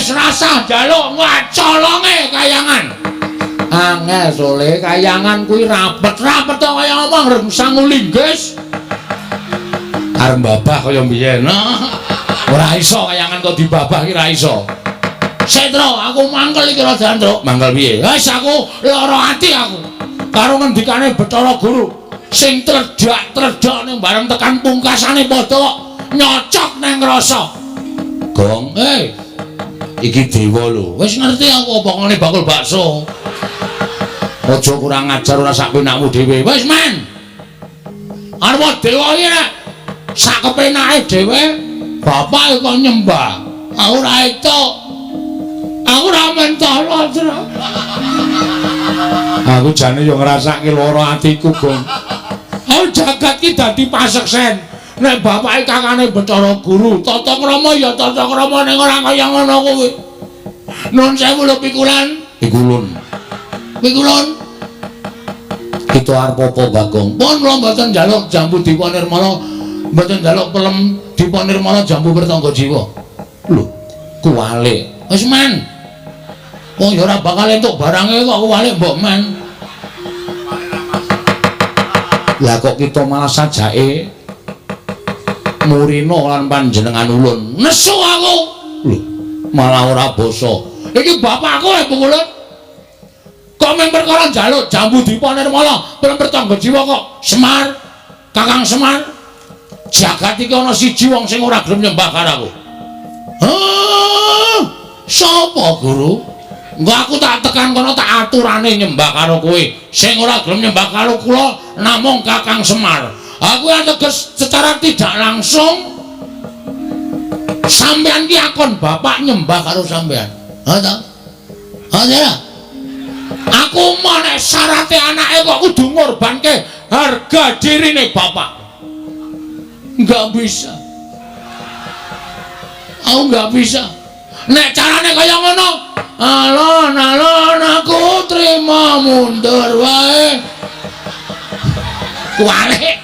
wis rasa njaluk ngacolonge kayangan. Angel sole kayangan kuwi rapet-rapet to kaya omong rengsang linggis. Arep babah kaya mbiyen. Ora iso kayangan kok dibabah ki ra iso. Setro, aku mangkel iki ra Jandro. Mangkel piye? Wis aku lara ati aku. Karo ngendikane Bathara Guru sing tredak-tredak ning bareng tekan pungkasane padha nyocok nang rasa. Gong, iki dewa lho. Wis ngerti aku pokokane bakul bakso. Aja kurang ajar ora sak penakmu dhewe. Wis men. Arep dewa iki nek sak kepenake dhewe bapak kok nyembah. Aku ora itu. Aku ora mentolo, Tru. Aku jane yo ngrasake lara atiku, Gong. Aku jagat ki dadi paseksen. Nek bapake kakane Bathara Guru, tata krama ya tata krama ning ora kaya ngono kuwi. Nun sewu lho pikulan. Pikulun. Kita arep apa, Bagong? Pun kula mboten njaluk jambu Dipa Nirmala, mboten njaluk pelem Dipa Nirmala jambu Pertangga Jiwa. Lho, kuwalik. Wis men. Wong ya ora bakal entuk barange kok kuwalik mbok men. Lah kok kita malah sajake murina lan panjenengan ulun. Nesu aku. Lho, malah ora basa. Iki bapakku Bukulun. Kok mung perkara njaluk jambu Dipa Nirmala, pelem Pertangga Jiwa kok Semar, Kakang Semar. Jagat iki ana siji wong sing ora gelem nyembah karo aku. Sapa, Guru? Engko aku tak tekan kono tak aturane nyembah karo kowe. Sing ora gelem nyembah karo kula namung Kakang Semar. Aku ateges secara tidak langsung sampean ki akon bapak nyembah karo sampean. Ha ta? Ha ya. Aku mau nek syarate anake kok kudu ngorbanke harga dirine bapak. Enggak bisa. Aku enggak bisa. Nek carane kaya ngono, alon aku terima mundur wae. Kuwalik.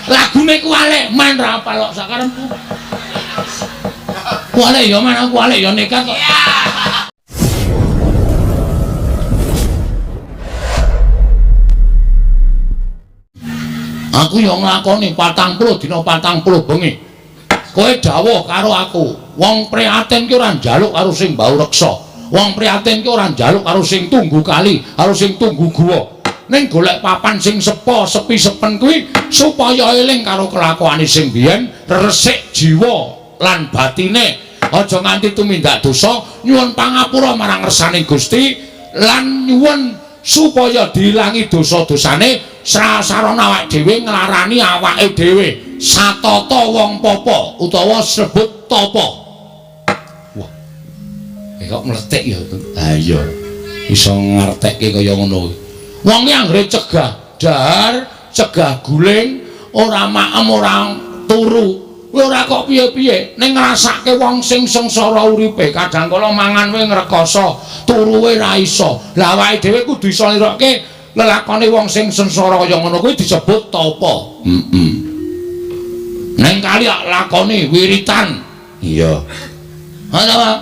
Lagune kuwalik, main ra apal kok sakarepku. Kuwalik ya men, aku kuwalik ya nekat kok. Aku yo nglakoni 40 dina 40 bengi. Kowe dawuh karo aku, wong prihatin ki ora njaluk karo sing bau reksa. Wong prihatin ki ora njaluk karo sing tunggu kali, karo sing tunggu guwa. Ning golek papan sing sepa, sepi sepen kuwi supaya eling karo kelakuane sing biyen, resik jiwa lan batine. Aja nganti tumindak dosa, nyuwun pangapura marang ngersane Gusti lan nyuwun supaya diilangi dosa-dosane. Sarana awake dhewe nglarani awake dhewe satata wong popo utawa sebut topo. Wah. Kok mletik ya. Ha iya. Iso ngertekke kaya ngono. Wong ki anggere cegah dahar, cegah guling, ora maem ora turu. Kowe ora kok piye-piye ning ngrasake wong sing sengsara uripe kadang kala mangan wae ngrekoso, turuwe ra iso. Lah awake dhewe kudu iso nirokke lelakone wong sing sengsara kaya ngono kuwi disebut tapa. Neng kali lakoni wiritan. Iya. Ana Pak?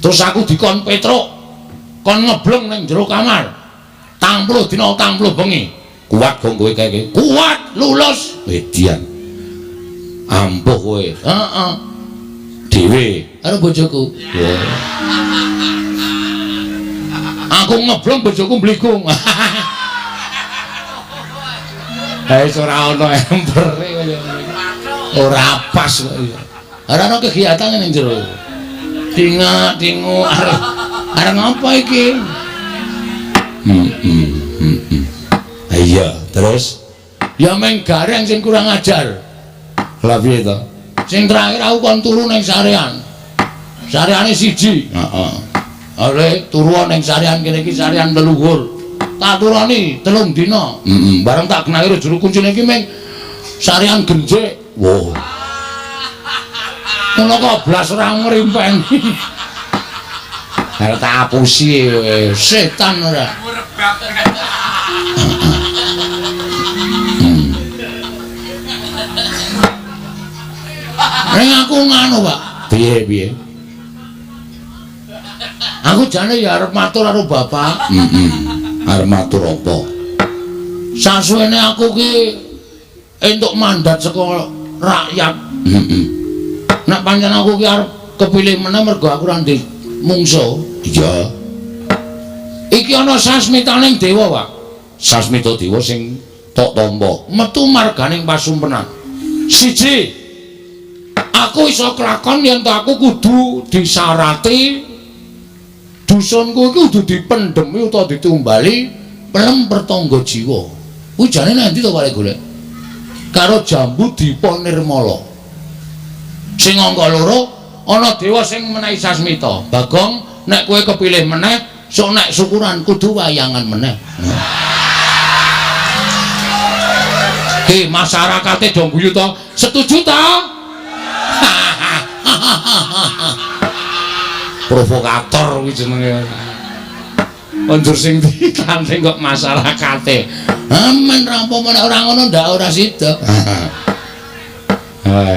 Terus aku dikon Petruk kon ngebleng ning jero kamar. 40 dina 40 bengi. Kuat kok kowe kaya kuat lulus wedian. Ampuh kowe. Heeh. Dhewe karo bojoku. Aku ngeblong bojoku mbligung. Wis ora ana empere kaya ora pas kok ya. Ora ana kegiatan ning jero. Dingu arep ngapa iki? Iya, terus ya meng gareng sing kurang ajar. Lah piye to? Sing terakhir aku kon turu ning sarean. Sareane siji. Heeh. Oleh turu ning sarean kene iki sarean leluhur. Tak turani 3 dina. Bareng tak kenali juru kuncine iki meng sarean genjek. Wow. Ngono kok blas ora ngrimpeni. Arep tak apusi setan ora. Ning aku ngono, Pak. Piye? Aku jane ya arep matur karo bapak. Arep matur apa? Sasuwene aku ki entuk mandat saka rakyat. Nek pancen aku ki arep kepilih meneh mergo aku ora ndek mungsuh. Iya. Iki ana sasmitaning dewa, Pak. Sasmita dewa sing tok tampa metu marganing pasumpenan. Siji, aku iso kelakon yen aku kudu disarati dusunku iki kudu dipendhemi utawa ditumbali pelem pertangga jiwa. Kuwi jane nanti to Pak golek? Karo Jambu Dipa Nirmala. Sing angka loro ana dewa sing menehi sasmita. Bagong, nek kowe kepilih meneh, sok nek syukuran kudu wayangan meneh. Ki masyarakate do guyu to? Setuju to? Provokator kuwi jenenge. Kondur sing dikandhe kok masyarakate. Amen rampung nek ora ngono ndak ora sida.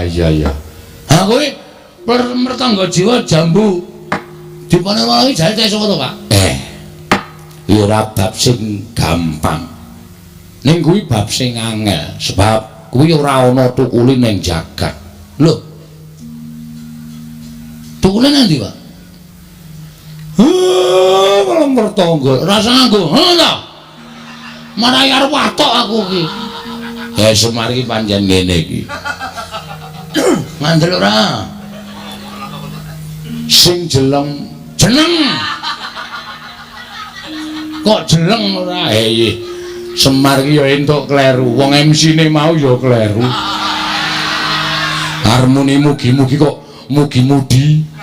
Iya. Ha kuwi pertangga jiwa Jambu Dipa Nirmala iki jare sapa to, Pak? Ya ora bab sing gampang. Ning kuwi bab sing angel sebab kuwi ora ana tukule ning jagat. Lho. Tukule nanti, Pak? Malah pertangga, rasa nganggo. Ta. Marai arep watok aku iki. Ya Semar iki pancen ngene iki. Ngandel ora? Sing jeneng kok jeleng ora? Semar iki ya entuk kleru, wong MC-ne mau ya kleru. Harmoni mugi-mugi kok mugi-mudi.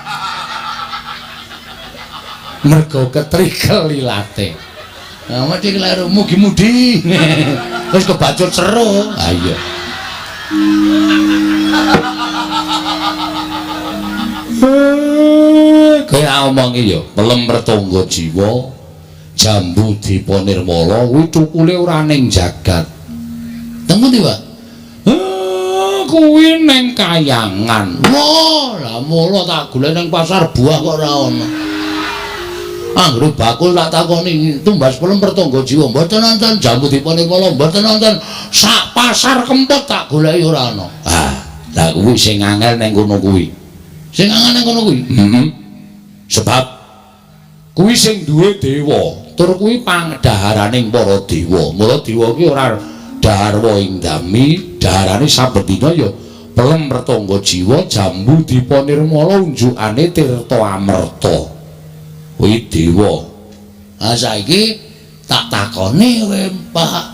Mergo ketrikel lilate. Nah, mesti kleru mugi-mudi. Wis kebacut seru. Ha iya. Kaya omong iki ya, pelem pertangga jiwa Jambu Dipa Nirmala kuwi tukule ora ning jagat. Temu ndi, Pak? Kuwi ning Kayangan. Wah, lah mula tak golek ning pasar buah kok ora ono. Anggere bakul tak takoni tumbas pelem pertangga jiwa mboten nonton Jambu Dipa Nirmala mboten nonton sak pasar kempot tak goleki ora ono. Lah kuwi sing angel ning kono kuwi. Sing angel ning kono kuwi. Sebab kuwi sing duwe dewa, tur kuwi pangdaharaning para dewa. Mula dewa ki ora dharwa ing dami, daharane saben dina ya pelem pertangga jiwa Jambu Dipa Nirmala unjukane tirta amerta. Kuwi dewa. Ha saiki tak takoni kowe, Pak.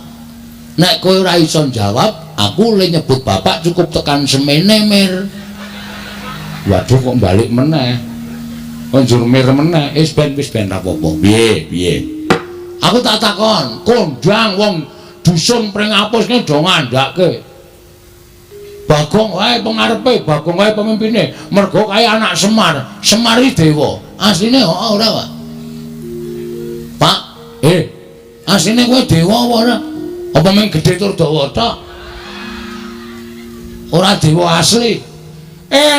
Nek kowe ora iso jawab, aku le nyebut bapak cukup tekan semene mir. Waduh kok balik meneh. Konjur mir meneh, wis ben apa-apa. Piye? Aku tak takon, kondang wong dusun pring apusne do ngandhake. Bagong wae pengarepe, Bagong wae pemimpine, mergo kaya anak Semar. Semar iki dewa. Asline ora, Pak. Pak, asline kowe dewa apa ora? Apa mung gedhe tur dawa tok? Ora dewa asli.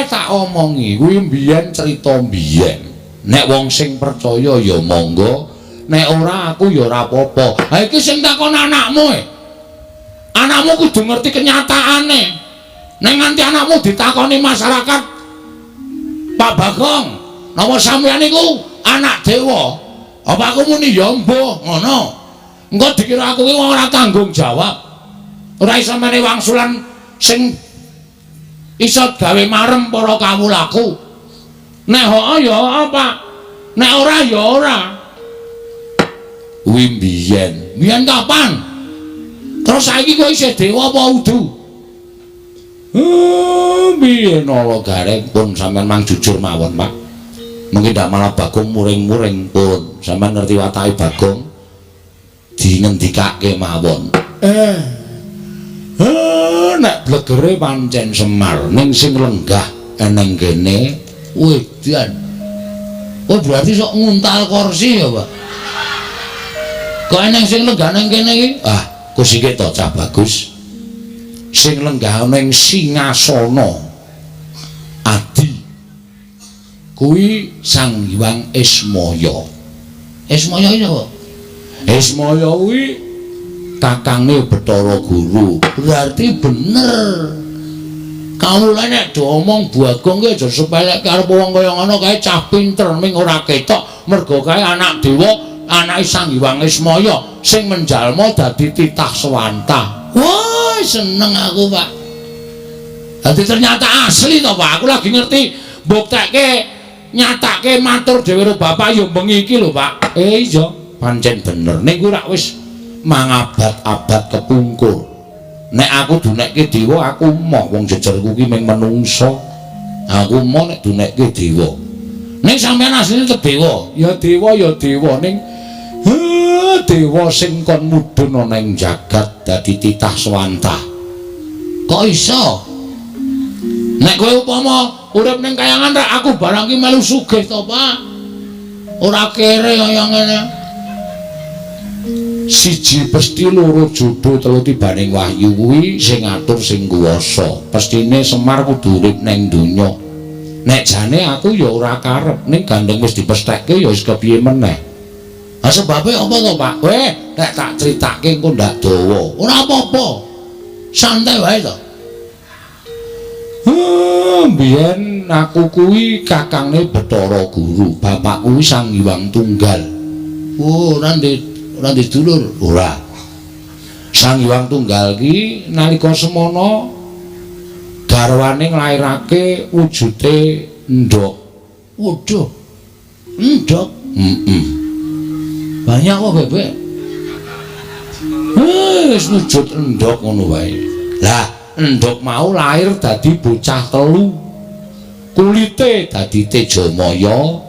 Tak omongi kuwi mbiyen crita mbiyen. Nek wong sing percaya ya monggo, nek ora aku ya ora apa-apa. Ha iki sing takon anakmu Anakmu kudu ngerti kenyataane. Nek nganti anakmu ditakoni masyarakat, Pak Bagong, napa sampeyan iku anak dewa? Apa aku muni ya mbuh ngono? Engko dikira aku iki ora tanggung jawab. Ora iso meneh wangsulan sing iso gawe marem para kawulaku. Nek hoo ya apa? Nek ora ya ora. Kuwi mbiyen. Mbiyen kapan? Terus saiki kok isih dewa apa udu? Mbiyen ala gareng pun sampean mang jujur mawon, Pak. Mungkin ndak malah Bagong muring-muring pun. Sampean ngerti watake Bagong? Dingendikake mawon. Nek blegere pancen Semar ning sing lenggah eneng kene wedan. Oh berarti sok nguntal kursi ya, Pak. Kok eneng sing lenggah ning kene iki? Kusike to cah bagus. Sing lenggah ning singasana Adi. kuwi Sang Hyang Ismaya. Ismaya iki apa? Ismaya kuwi kakange Bathara Guru. Berarti bener. Kawula nek diomong Bagong ki aja sepelek karo wong kaya ngono kae cah pinter ming ora ketok mergo kae anak dewa, anake Sang Hyang Ismaya sing menjalma dadi titah swanta. Wah, seneng aku, Pak. Dadi ternyata asli to, Pak. Aku lagi ngerti mbuktekke nyatake matur dhewe karo Bapak ya bengi iki lho, Pak. Iya, pancen bener. Ning kuwi rak wis mangabad-abad kepungkur. Nek aku dunekke dewa aku moh wong jejerku ki mung menungsa. Aku moh nek dunekke dewa. Ning sampeyan asline dewa, ya dewa ning dewa sing kon mudhun ana ing jagat dadi titah swanta. Kok iso? Nek kowe upama urip ning kayangan rek aku barang ki melu sugih to, Pak. Ora kere kaya ngene. Siji pesti loro jodoh telu tibaning wahyu kuwi sing ngatur sing kuwasa. Pestine Semar kudu urip ning donya. Nek jane aku ya ora karep ning gandeng wis dipesthekke ya wis kepiye meneh. Ha sebabe apa to, Pak? Weh, nek tak critake engko ndak dawa. Ora apa-apa. Santai wae to. Biyen aku kuwi kakange Bathara Guru, bapak kuwi Sang Hyang Tunggal. Oh, ora dulur, ora. Sang Hyang Tunggal ki nalika semana garwane nglairake wujude endhog. Waduh. Endhog. Banyak kok, Bebek. Wis wujud endhog ngono wae. Lah, endhog mau lahir dadi bocah telu. Kulite dadi Tejamaya,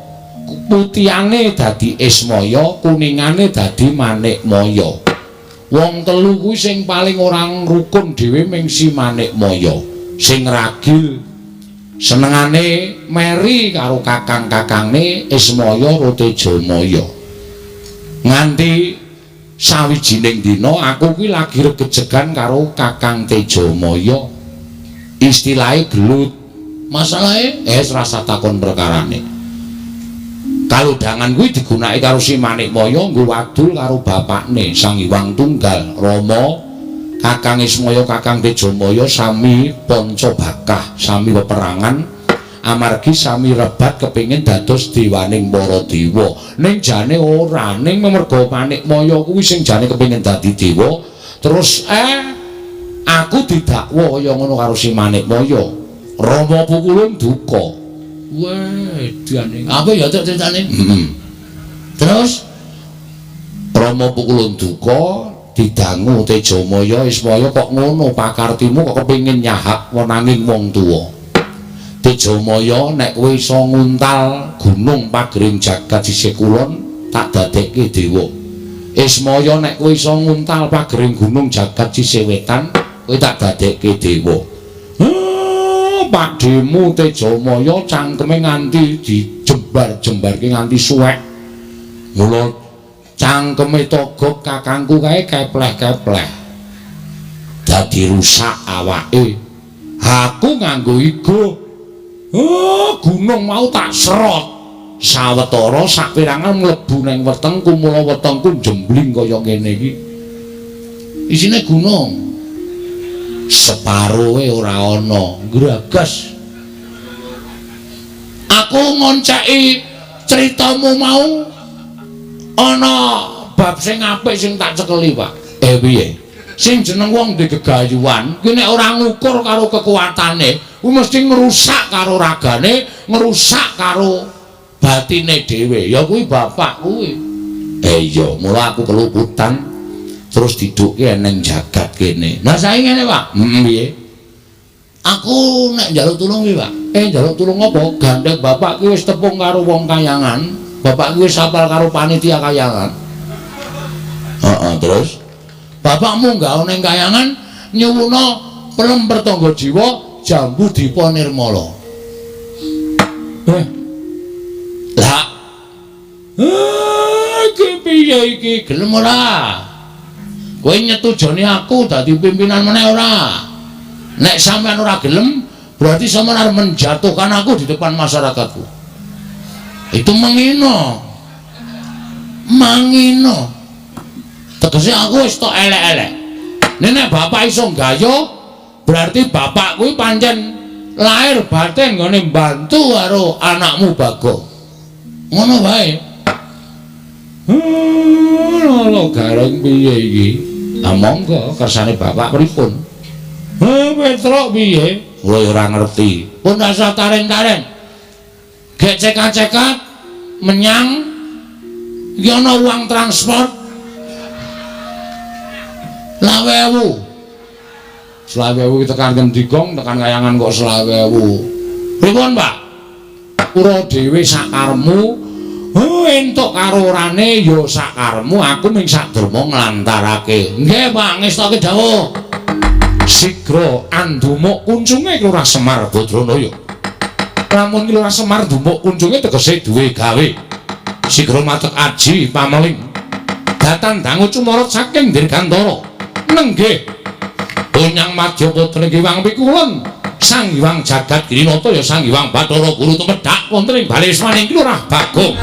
putihane dadi Ismaya, kuningane dadi Manikmaya. Wong telu kuwi sing paling ora rukun dhewe ming si Manikmaya. Sing ragil senengane meri karo kakang-kakangne Ismaya karo Tejamaya. Nganti sawijining dina aku kuwi lagi regejegan karo Kakang Tejamaya. Istilahe gelut. Masalahe rasa takon perkarane. Kalodhangan kuwi digunakake karo si Manikmaya nggo wadul karo bapakne Sang Hyang Tunggal, Rama. Kakang Ismaya, Kakang Tejamaya sami Pancabakah, sami peperangan amargi sami rebat kepengin dados dewaning para dewa. Ning jane ora, ning merga Manikmaya kuwi sing jane kepengin dadi dewa. Terus aku didakwa kaya ngono karo si Manikmaya. Rama pukulun duka. Wah, diane. Apa ya ceritane? Terus Rama pukulun duka didangu Tejamaya, Ismaya kok ngono pakartimu kok kepengin nyahak wenanging wong tuwa. Tejamaya nek kowe iso nguntal gunung pagering jagat sisih kulon tak dadekke dewa. Ismaya nek kowe iso nguntal pagering gunung jagat sisih wetan kowe tak dadekke dewa. Pakdemu Tejamaya cangkeme nganti dijembar-jembarke nganti suwek. Mula cangkeme Togog kakangku kae kepleh-kepleh. Dadi rusak awake. Aku nganggo igo. Gunung mau tak serot. Sawetara sapirangan mlebu ning wetengku, mula wetengku jembling kaya ngene iki. Isine gunung. Separuhe ora ana, ngragas. Aku ngonceki critamu mau ana bab sing apik sing tak cekeli, Pak. Piye? Sing jeneng wong duwe gegayuhan, kuwi nek ora ngukur karo kekuatane, kuwi mesti ngrusak karo ragane, ngrusak karo batine dhewe. Ya kuwi bapak kuwi. Iya, mula aku keluputan. Terus didukke ning jagat kene. Lah saiki ngene, Pak. Piye? Aku nek njaluk tulung iki, Pak. Njaluk tulung apa? Gandeng bapak ki wis tepung karo wong kayangan. Bapak ki wis apal karo panitia kayangan. Terus bapakmu nggak ning kayangan nyuwuna pelem pertangga jiwa Jambu Dipa Nirmala. Lah. Iki piye iki? Gelem ora? Kowe nyetujoni aku dadi pimpinan meneh ora? Nek sampean ora gelem, berarti sampean arep menjatuhkan aku di depan masyarakatku. Itu mangino. Mangino. Tegese aku wis tok elek-elek. Nek bapak iso gayo, berarti bapak kuwi pancen lahir batin nggone mbantu karo anakmu Bagong. Ngono wae. Lho gareng piye iki? Ah monggo kersane bapak pripun? Petruk piye? Kowe ora ngerti. Pun rasa taring-taring. Gek cekat-cekat menyang iki ana uang transport 20.000 tekan Kendigong tekan Kayangan kok 20.000. Pripun, Pak? Ura dhewe sakarmu. Entuk karo orane ya sakarmu, aku ming sadurma nglantarake. Nggih, Pak, ngestoke dawuh. Sigra andumuk kuncunge Kelurahan Semar Badranaya. Lamun Kelurahan Semar ndumuk kuncunge tegese duwe gawe. Sigra matek aji pameling. Datan dangu cumorot saking Dirgantara. Nenggih. Onyang Madya putra Hyang Pikulun. Sang Hyang Jagat Girinata ya Sang Hyang Bathara Guru tumedhak wonten ing Baleswaning Kelurahan Bagong.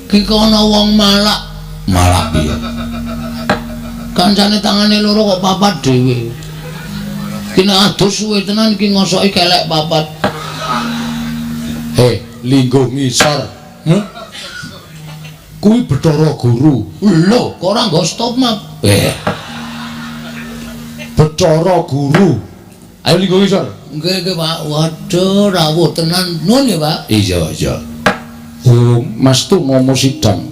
Ki kono wong malak. Malak piye? Kancane tangane loro kok papat dhewe. Ki nek adus suwe tenan ki ngosoki kelek papat. Linggo ngisor. Kuwi Bathara Guru. Lho, kok ora nggo stop map? Bathara Guru. Ayo linggo ngisor. Nggih, Pak. Waduh, rawuh tenan. Nuwun ya, Pak. Iya. Oh, Mas tu ngomong sidang.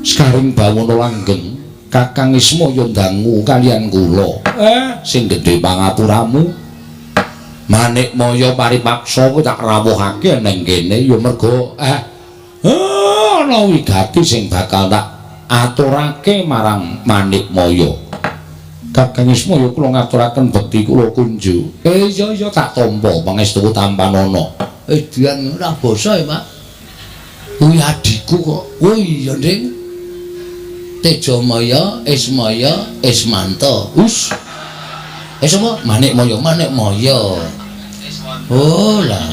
Sekaring bawono langgeng, Kakang Ismaya ndangu kalian kula. Sing gedhe pangapuramu. Manik Maya paripaksa kuwi tak rawuhake ning kene ya mergo ana wigati sing bakal tak aturake marang Manik Maya. Kakang Ismaya kula ngaturaken bekti kula kunju. Iya tak tampa pangestu tampanana. Dian ora basa ya, Pak. Kuwi adikku kok. Oh iya, Nding. Tejamaya, Ismaya, Ismanta. Apa? Manik Maya. Oh lah.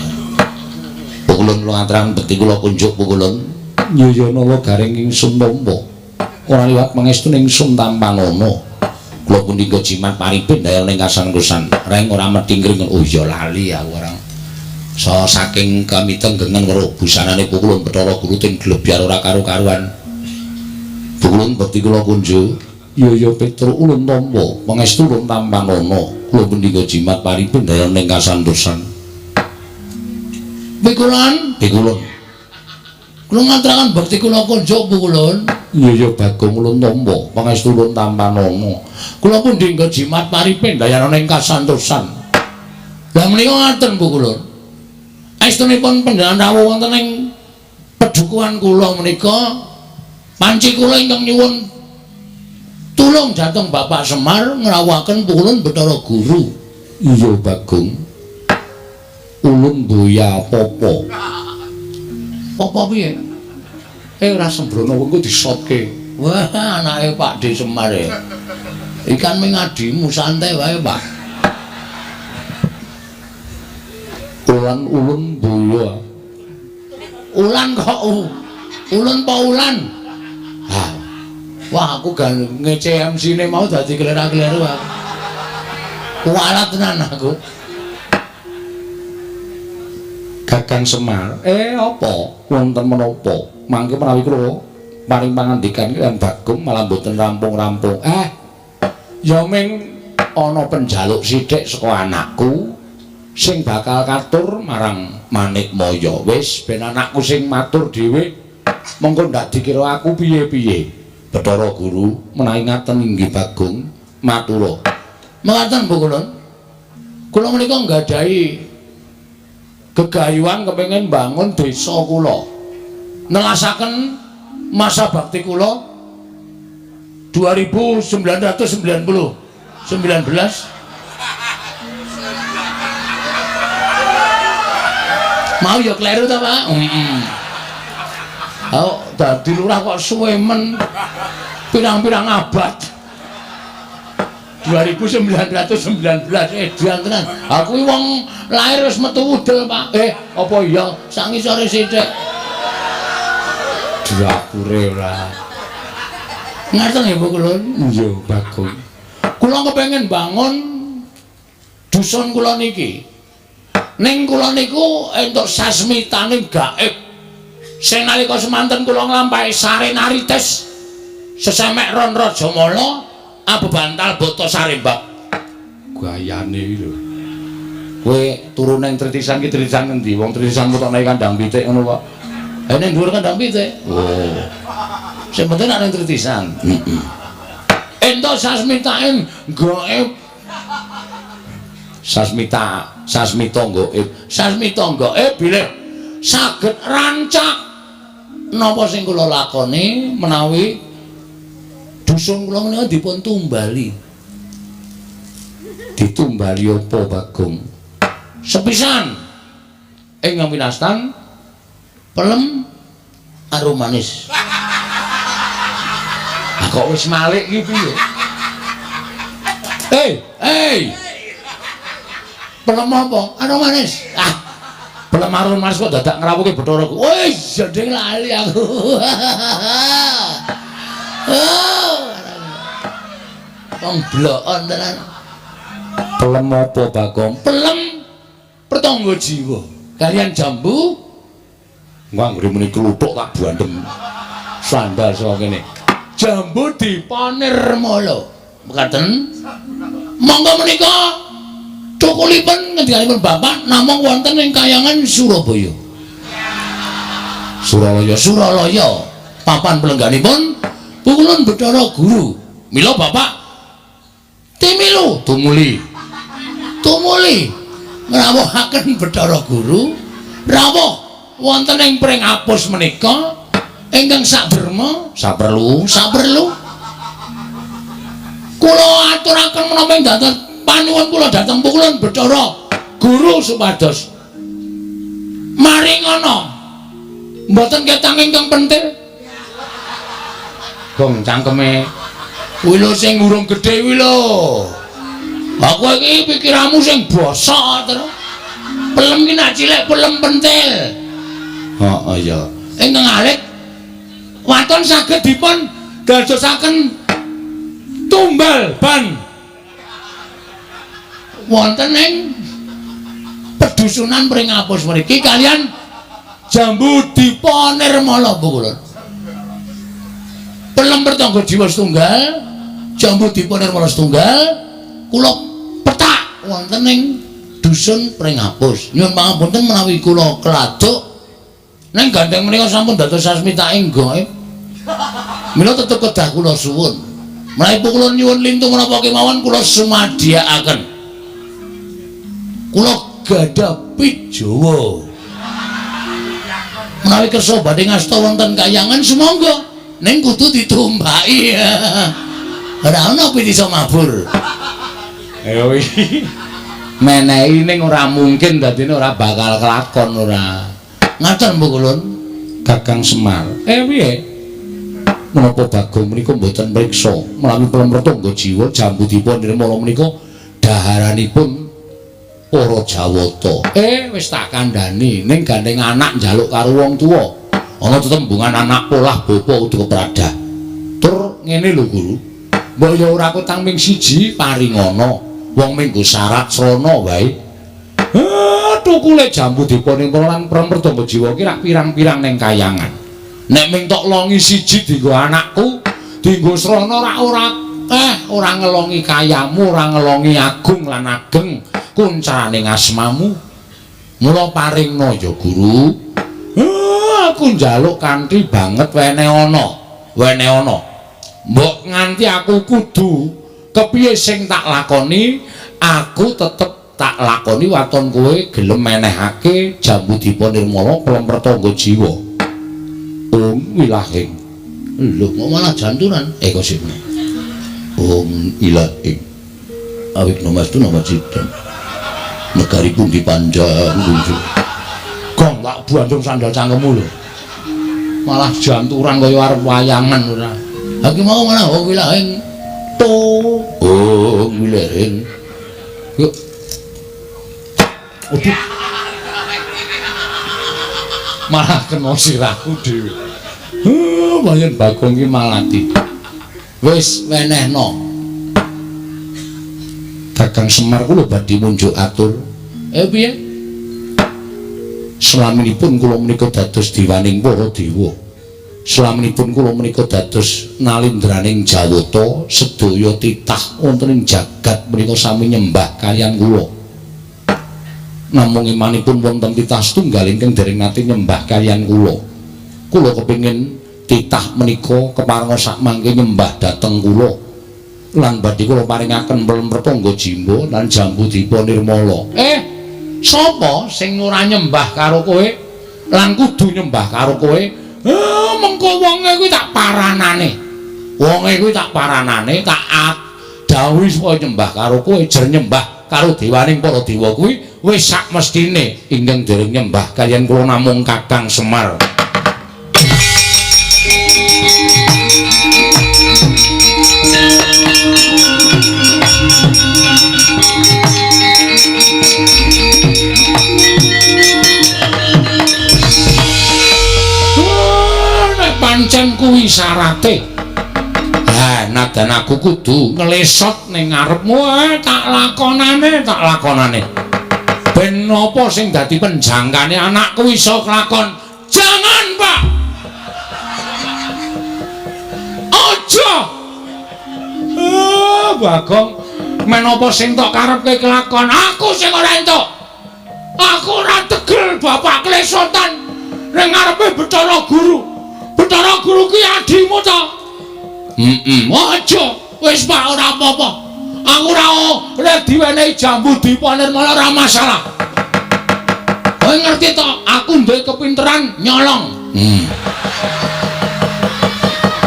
Pukulun kula ngaturaken bekti kula kunjuk pukulun. Nyayana garing ingsun tampa. Ora liwat pangestu ingsun tampanana. Kula punika jimat paripin daya ning kasan-kusan. Reng ora metingkring. Oh ya lali aku ora. Saking kami tenggengen weruh busanane pukulun Bathara Guru ting glebyar ora karo-karuan. Pukulun bekti kula kunjuk. Ya Petruk ulun tampa, pangestu ulun tampanana. Kula punika jimat paripun daya ning kasantosan. Pikulun. Kula ngaturaken bekti kula kunjuk pukulun. Ya Bagong ulun tampa, pangestu ulun tampanana. Kula punika jimat paripun daya ning kasantosan. Lah menika ngaten pukulun. Astunipun pendhalan rawuh wonten ing pedukuhan kula menika panci kula ingkang nyuwun tulung dhateng Bapak Semar ngrawuhaken pukulun Bathara Guru. Iya Bagong. Ulun boya apa-apa. Apa piye? Ora sembrono wengko disotke. Wah, anake Pak D Semar e. Ikan mengadimu santai wae, Pak. Ulun boya. Ulan kok ulun apa ulan? Wah, aku gak ngece MC-ne mau dadi kelera-keleru aku. Kualat tenan aku. Kakang Semar, apa? Wonten menapa? Mangke menawi kula paring pangandikan kaliyan Bagong malah mboten rampung-rampung. Ya ming ana penjaluk sithik saka anakku sing bakal katur marang Manik Maya. Wis ben anakku sing matur dhewe mongko ndak dikira aku piye-piye. Bathara Guru menawi ngaten inggih Bagong matur. Mekaten pukulun. Kula menika nggadahi gegayuhan kepengin bangun desa kula. Nelasaken masa bakti kula 1919 mau ya kleru ta, Pak? Dadi lurah kok suwe men pirang-pirang abad. 1919 edan tenan. Aku wong lahir wis metu udel, Pak. Apa iya sak ngisore sithik. Dapure ora. Ngaten nggih Bu Kulon? Iya, bagus. Kula kepengin bangun dusun kula niki. Ning kula niku entuk sasmitane gaib. Sing nalika semanten kula nglampahi sare narites sesemek ron Rajamala abebantal boto sarembak. Gayane lho. Kowe turun ning tritisan ki tritisan ngendi? Wong tritisan mutone kandang pitik ngono kok. Ning dhuwur kandang pitik. Oh. Sing penting nek ning tritisan. Heeh. Entuk sasmitane gaib. Sasmita gaib bilih saged rancak napa sing kula lakoni menawi dusun kula menika dipun tumbali. Ditumbali apa Bagong? Sepisan ing winastan pelem arum manis. Ah kok wis malik iki piye? Hei. Pelem apa? Arum manis. Pelem arum manis kok dadak ngrawuhke Batharaku. Wis jendeng lali aku. Wong blokon tenan. Pelem apa Bagong? Pelem pertangga jiwa. Kalian jambu. Wong nggone muni kluthuk tak bandem. Sandal saka kene. Jambu dipanir mala. Mekaten. Monggo menika cukulipun ngendikanipun Bapak namung wonten ing Kayangan Surabaya. Suralaya. Papan pelengganipun Pukulun Bathara Guru. Mila Bapak timilu tumuli ngrawuhaken Bathara Guru rawuh wonten ing pring apus menika ingkang saderma saperlu kula aturaken menapa ing dados panuwun kula dhateng Pukulun Bathara Guru supados maringana mboten ketang ingkang pentil. Gong cangkeme kuwi lho sing urung gedhe kuwi lho. Aku iki pikiranmu sing bosok terus. Pelem ki nek cilik pelem pentil. Heeh ya. Ingkang alit waton saged dipun dadosaken tumbal ban wonten ing pedusunan pring apus mriki kalian jambu dipanirmala Bu Kulun. Pelem pertangga jiwa setunggal, jambu dipanirmala setunggal, kula petak wonten ing dusun pring apus. Nyuwun pangapunten menawi kula keladuk ning gandeng menika sampun dados sasmitaing gaib. Mila tetep kedah kula suwun. Menawi Pukulun nyuwun lintu menapa kemawon kula sumadyakaken. Kula gadah pijawa. Menawi kersa badhe ngasta wonten Kayangan sumangga ning kudu ditumbaki. Ora ana pit iso mabur. Ayo iki menehi ning ora mungkin dadine ora bakal kelakon ora. Ngaten Pukulun Kakang Semar. Piye? Menapa Bagong menika mboten mriksa menawi pelem pertangga jiwa jambu dipun nirmala menika daharanipun para Jawata. Wis tak kandhani ning gandeng anak njaluk karo wong tuwa. Ana tetembungan anak polah bapa uga pradah. Tur ngene lho Guru. Mbok ya ora kutang ming siji paringana. Wong minggu syarat srana wae. Tukule jambu dipun lan pertangga jiwa ki rak pirang-pirang ning Kayangan. Nek ming tok longi siji dienggo anakku, dienggo srana ora ngelongi kayamu, ora ngelongi agung lan ageng kuncaraning asmamu. Mula paringna ya Guru. Aku njaluk kanthi banget wene ana. Mbok nganti aku kudu kepiye sing tak lakoni, aku tetep tak lakoni waton kowe gelem menehake jambu dipanirmala pelem pertangga jiwa. Ilahing. Lho kok malah janturan? Kok sipne. Ilahing. Awik nomastu nama cidem. Negari pun dipanjang kunjung. Gong tak bandung sandal cangkemmu lho. Malah janturan kaya arep wayangan ora. Ha ki mau malah ilahing. Ilahing. Yuk. Waduh. Malah kena sirahku dhewe. Pancen Bagong ki malati. Wis wenehno. Kakang Semar kula badhe munjuk atur. Piye? Slaminipun kula menika dados diwaning para dewa. Slaminipun kula menika dados nalindraning Jawata, sedaya titah wonten ing jagat menika sami nyembah kaliyan kula. Namung imanipun wonten titah setunggal ingkang dereng nate nyembah kaliyan kula. Kula kepingin titah menika keparenga sak mangke nyembah dhateng kula. Lan badhe kula paringaken Pratangga Jimba lan Jambudipa Nirmala. Sapa sing ora nyembah karo kowe lan kudu nyembah karo kowe? Mengko wonge kuwi tak paranane. Wonge kuwi tak paranane, tak dawuhi supaya nyembah karo kowe, jer nyembah karo dewaning para dewa kuwi wis sak mestine. Ingkang dereng nyembah kaliyan kula namung Kakang Semar. Pancen kuwi syarate. Nadan aku kudu nglesot ning ngarepmu, tak lakonane. Ben napa sing dadi penjangkane anakku iso kelakon? Jangan, Pak. Aja. Bagong, menapa sing tok karepke kelakon? Aku sing ora entuk. Aku ora tegel bapak klesotan ning ngarepe Bathara Guru. Bathara Guru ki adimu to? Aja. Wis Pak ora apa-apa. Aku ora diwenehi Jambudipa Nirmala ora masalah. Kowe ngerti to, aku duwe kepinteran nyolong.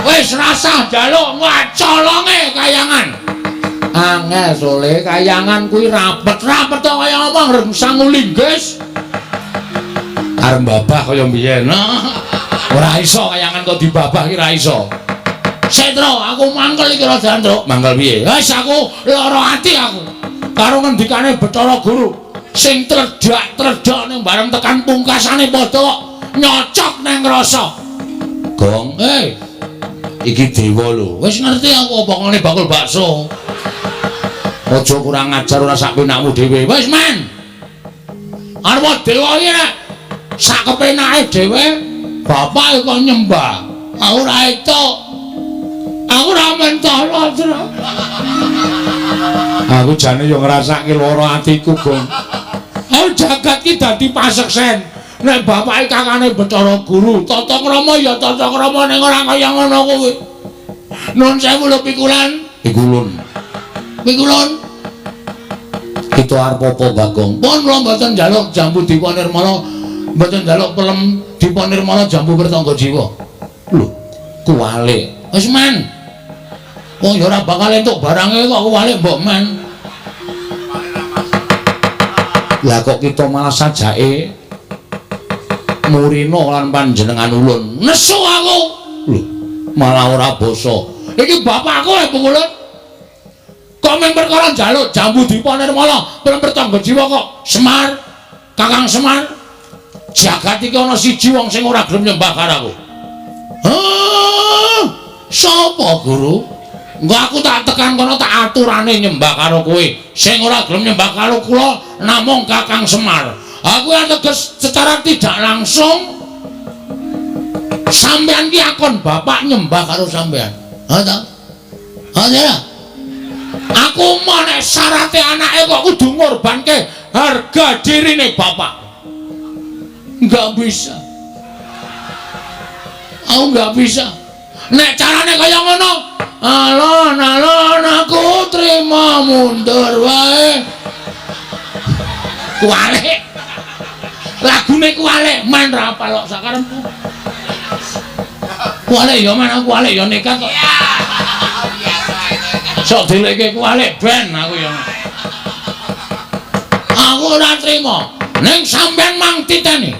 Wis rasah njaluk ngacolonge kayangan. Angel sole kayangan kuwi rapet-rapet to kaya apa rengsang linggis. Arep babah kaya mbiyen. Ora iso kayangan kok dibabah ki ora iso. Setro, aku mangkel iki ora dandruk. Mangkel piye? Wis aku lara ati aku. Karo ngendikane Bathara Guru sing tredak-tredak ning bareng tekan pungkasane padha nyocok nang rasa. Gong, iki dewa lho. Wis ngerti aku apa ngene bakul bakso. Aja kurang ajar ora sak penakmu dhewe. Wis men. Arep dewa iki nek sak kepenake dhewe bapak kok nyembah. Aku ora etuk. Aku ora mentolo, Tru. Aku jane yo ngrasake lara atiku, Gong. Aku jagat ki dadi paseksen. Nek bapake kakane Bathara Guru, tata krama ya tata krama ning ora kaya ngono kuwi. Nuwun sewu lho pikulan. Pikulun. Kita arep apa, Bagong? Pun kula mboten njaluk Jambudipa Nirmala, mboten njaluk pelem Dipa Nirmala Jambu Pratangga Jiwa. Lho, kuwalik. Wis men. Wong ya ora bakal entuk barange kok kuwalik mbok men. Lah kok kita malah sajake murina lan panjenengan ulun. Nesu aku. Lho, malah ora basa. Iki bapakku Pungulun. Kok mung perkara njaluk Jambudipa Nirmala pelem Pratangga Jiwa kok Semar, Kakang Semar. Jagat iki ana siji wong sing ora gelem nyembah karo aku. Sapa, Guru? Engko aku tak tekan kono tak aturane nyembah karo kowe. Sing ora gelem nyembah karo kula namung Kakang Semar. Aku ateges secara tidak langsung sampean ki akon bapak nyembah karo sampean. Ha ta? Ha ya. Aku mau nek syarate anake kok kudu ngorbanke harga dirine bapak. Enggak bisa. Aku enggak bisa. Nek carane kaya ngono, alon-alon aku terima mundur wae. Kuwalik. Lagune kuwalik, man ra apal kok sakarepku. Kuwalik ya man, aku kuwalik ya nekat kok. Sok dileke kuwalik ben aku ya. Aku ora trima. Ning sampean mang titeni.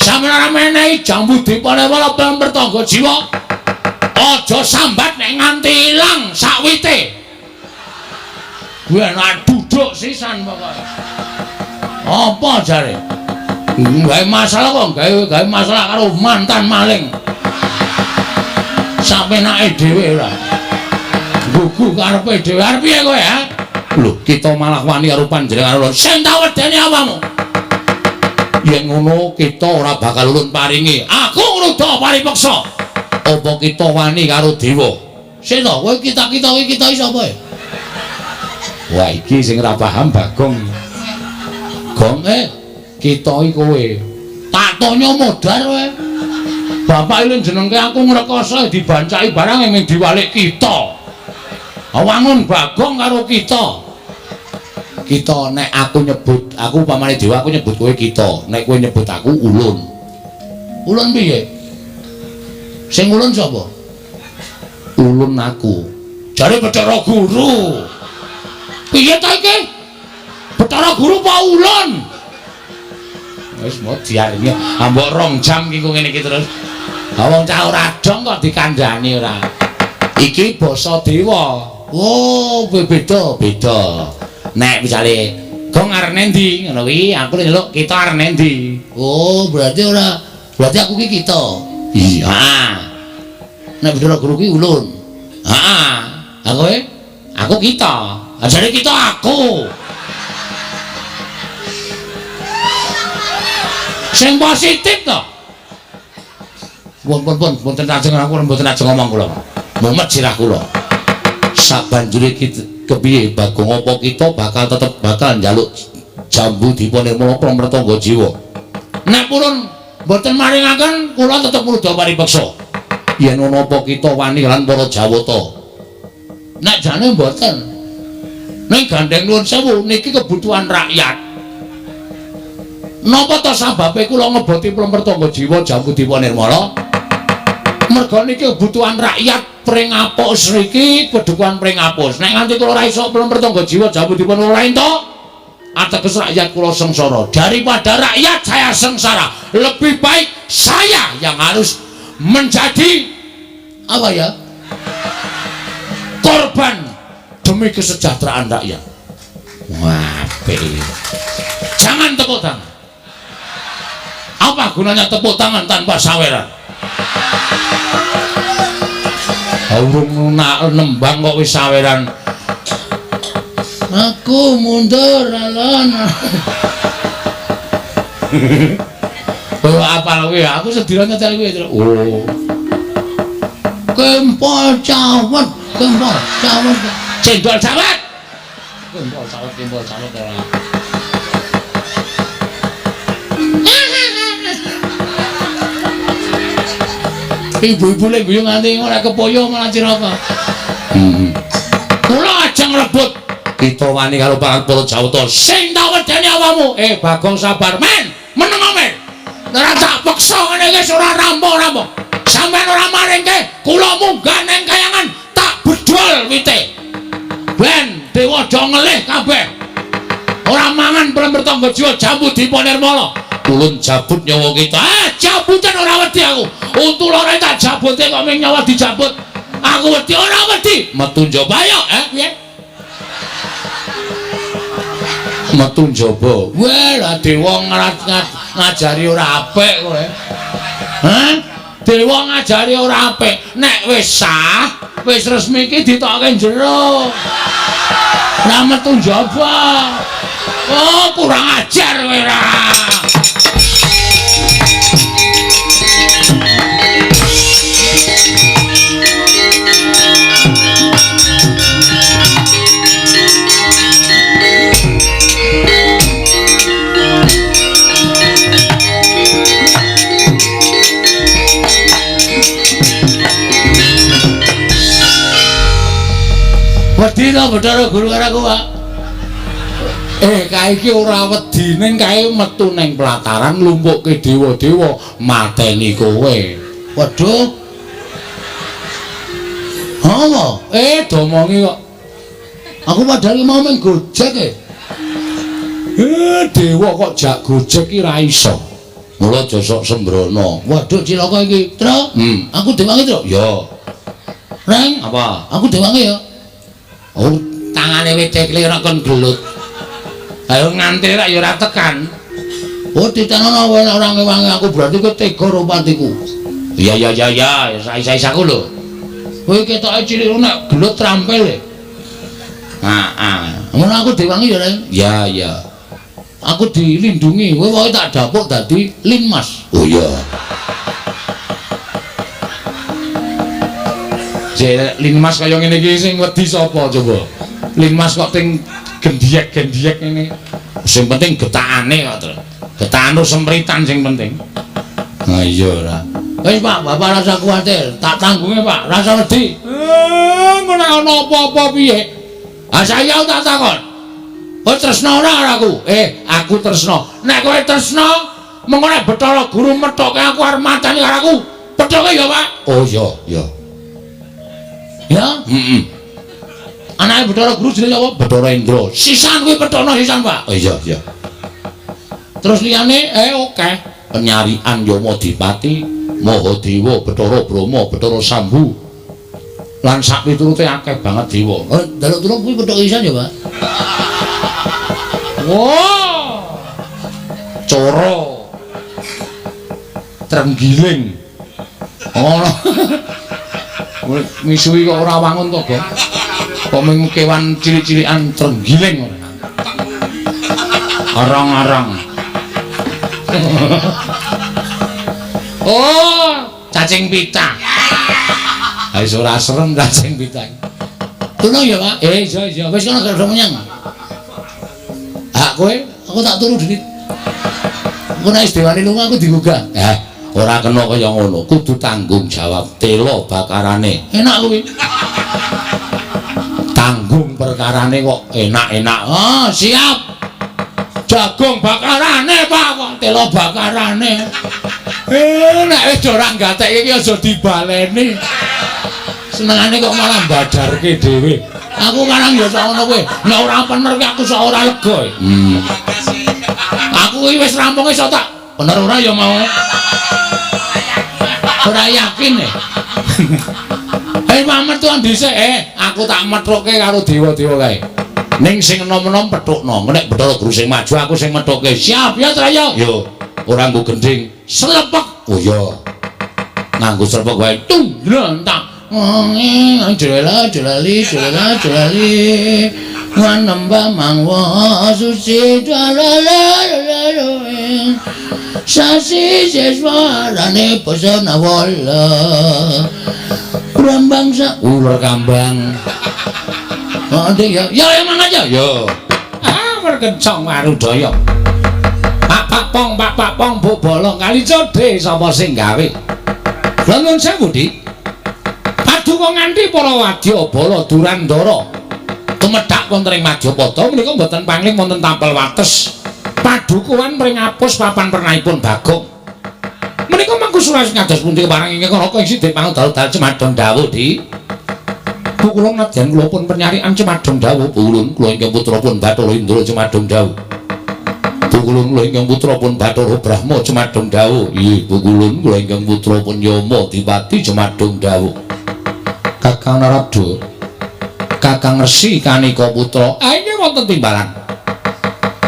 Sampeyan ora menehi Jambudipa Nirmala pelem Pratangga Jiwa. Aja sambat nek nganti ilang sakwite. Kuwi ana duduk sisan pokoke. Apa jare? Gawe masalah kok, gawe masalah karo mantan maling. Sampe nake dhewe ora. Gugu karepe dhewe. Arep piye kowe ha? Lho, kita malah wani karo panjenengan ulun. Sing tak wedeni awamu. Yen ngono kita ora bakal ulun paringi. Aku ngruda paripeksa. Apa kita wani karo dewa? Sing to, kowe kita-kita iki kita sapa ya? Wah, iki sing ora paham Bagong. Gong kita iki kowe. Tak tanya modar kowe. Bapak ilun jenengke aku ngrekoso dibancaki barang ing diwalik kita. Awangun Bagong karo kita. Kita nek aku nyebut, aku pamane dewa aku nyebut kowe kita. Nek kowe nyebut aku ulun. Ulun piye? Sing ulun sapa? Ulun aku. Jare Bathara Guru. Piye ta iki? Bathara Guru apa ulun? Wis mau diarani ambok 2 jam iki kok ngene iki terus. Wong cah ora dong kok dikandhani ora. Iki basa dewa. Oh, beda. Nek misale gong arep nendi ngono kuwi aku nyeluk kita arep nendi. Oh, berarti aku ki kita. Iya. Nek Bathara Guru ki ulun. Heeh. Aku kita. Ajare kita aku. Sing positif to. Mboten ajeng aku mboten ajeng ngomong kula. Mumet sirah kula. Sabanjure kepiye Bagong apa kita tetep bakal njaluk jambu dipunirmala pramrtangga jiwa. Nek purun mboten maringaken kula tetep mrudha paripeksa. Yen ana apa kita wani lan para Jawata. Nek jane mboten. Ning gandeng nuwun sewu niki kebutuhan rakyat. Napa to sababe kula ngeboti pramrtangga jiwa jambu dipunirmala? Mergo niki kebutuhan rakyat pring apus niki kedukuhan pring apus. Nek nganti kula ora iso pramrtangga jiwa jambu dipunirmala ento, ateges rakyat kula sengsara. Daripada rakyat saya sengsara, lebih baik saya yang harus menjadi apa ya? Korban demi kesejahteraan rakyat. Wah, jangan tepuk tangan. Apa gunanya tepuk tangan tanpa saweran? Urung nembang kok wis saweran. Aku mundur alon. Oh, apa kuwi? Aku sedira nyetel kuwi. Oh. Kempol cawet. Cendol cawet. Kempol cawet ora. Ibu-ibu lek guyu nganti ora kepoyo malah ciraka. Kula ajeng rebut kita wani karo para Jawata sing tak wedeni awamu. Bagong sabar men, meneng men. Ora tak peksa ngene iki ora rampung-rampung. Sampeyan ora maringke kula munggah ning kayangan tak bedol wite. Ben dewa do ngelih kabeh. Ora mangan pramrtangga jiwa jambu dipunirmala. Ulun jabut nyawa kita. Jabutan ora wedi aku. Untu loro tak jabute kok ming nyawa dijabut. Aku wedi ora wedi. Metu njaba yo, piye? Metu njaba. Wah, lah dewa ngajari ora apik kowe. Hah? Dewa ngajari ora apik. Nek wis sah, wis resmi iki ditokke jero. Lah metu njaba. Oh, kurang ajar kowe ra. Wedi to Bathara Guru karo aku, Pak. Kae iki ora wedi ning kae metu ning pelataran nglumpukke dewa-dewa mateni kowe. Waduh. Apa? Domongi kok. Aku padahal mau meng gojek dewa kok jak gojek iki ra iso. Mula aja sok sembrono. Waduh cilaka iki, Tru. Aku dewange, Tru. Ya. Reng, apa? Aku dewange ya. Oh, tangane wite klirok kon gelut. Ayo nganti rak ya ora tekan. Oh ditenono kowe ora ngewangi aku berarti kowe tega Ropatiku. Iya isa-isaku lho. Kowe ketoke cilik nek gelut trampil e. Ngono aku diwangi ya Ren. Iya. Aku dilindungi, kowe wae tak dapuk dadi linmas. Oh iya. Linmas kaya ngene iki sing wedi sapa coba? Linmas kok ting gendiek-gendiek ngene. Sing penting getakane kok, Tru. Getakan sempritan sing penting. Nah iya ora. Wis Pak, Bapak rasa kuwatir, tak tanggunge Pak, rasa wedi. Ngono ana apa-apa piye? Ah saya tak takon. Kowe tresno ora aku? Aku tresno. Nek kowe tresno, mengko nek Bathara Guru methoke aku arep matani karo aku. Pethoke ya, Pak. Oh iya. Ya? Heeh. Anake Bathara Guru jenenge apa? Bathara Indra. Sisan kuwi pethono sisan, Pak. Oh iya. Terus liyane akeh penyarian Yamadipati, Mahadewa, Bathara Brahma, Bathara Sambu. Lan sak piturute akeh banget dewa. Daluk tulung kuwi pethok isan ya, Pak? Wow. Coro. Trenggiling. Oh. Misuhi kok ora wangun to, Gong? Kok mung kewan cilik-cilikan trenggiling ngono. Arang-arang. Oh, cacing pita. Wis ora serem cacing pita. Tulung ya, Pak? Iya. Wis kono gak menyang. Hak kowe, aku tak turu dhewe. Engko nek Dewani lunga aku digugah. Ora kena kaya ngono, kudu tanggung jawab tela bakarane. Enak kuwi. Tanggung perkarane kok enak-enak. Oh, siap. Jagung bakarane, Pak, kok tela bakarane. Nek wis ora gatek iki aja dibaleni. Senengane kok malah badarke dhewe. Aku karang ya sak ngono kowe. Nek ora bener ki aku sak ora lega. Aku iki wis rampunge iso tak bener ora ya mau. Ora yakin e. Pamer tuan dhisik aku tak methuke karo dewa-dewa kae. Ning sing enom-enom pethukno. Nek Bathara Guru sing maju aku sing methuke. Siap ya, Traya? Yo. Ora nggo gending, slepek. Oh iya. Nganggo slepek wae. Tung, lentak. Jelali Wanamba mangwa suci Sasi seswarane pesona wala Rambang sa ular kambang. Ya emang aja yo. Berkencang marudaya. Pak Pong Bu Bolong kali codhe sapa sing gawe. Nuwun sewu, Dik. Paduka nganti para wadya bala Durandara tumedhak wonten ing Madyapada menika mboten pangling wonten tampel wates padukuhan pring apus papan pernahipun Bagong. Menika mangku suraos ngados pundi parang ingkang raka ing Sidhe Pangdal Cemadong dawuh, Dik. Bu kula nadyan kula pun penyarian Cemadong dawuh, Bu Ulun kula ingkang putra pun Bathara Indra Cemadong dawuh. Bu Ulun kula ingkang putra pun Bathara Brahma Cemadong dawuh. Nggih, Bu Ulun kula ingkang putra pun Yamadipati Cemadong dawuh. Kakang Narada, Kakang Resi Kanika putra, inggih wonten timbalan.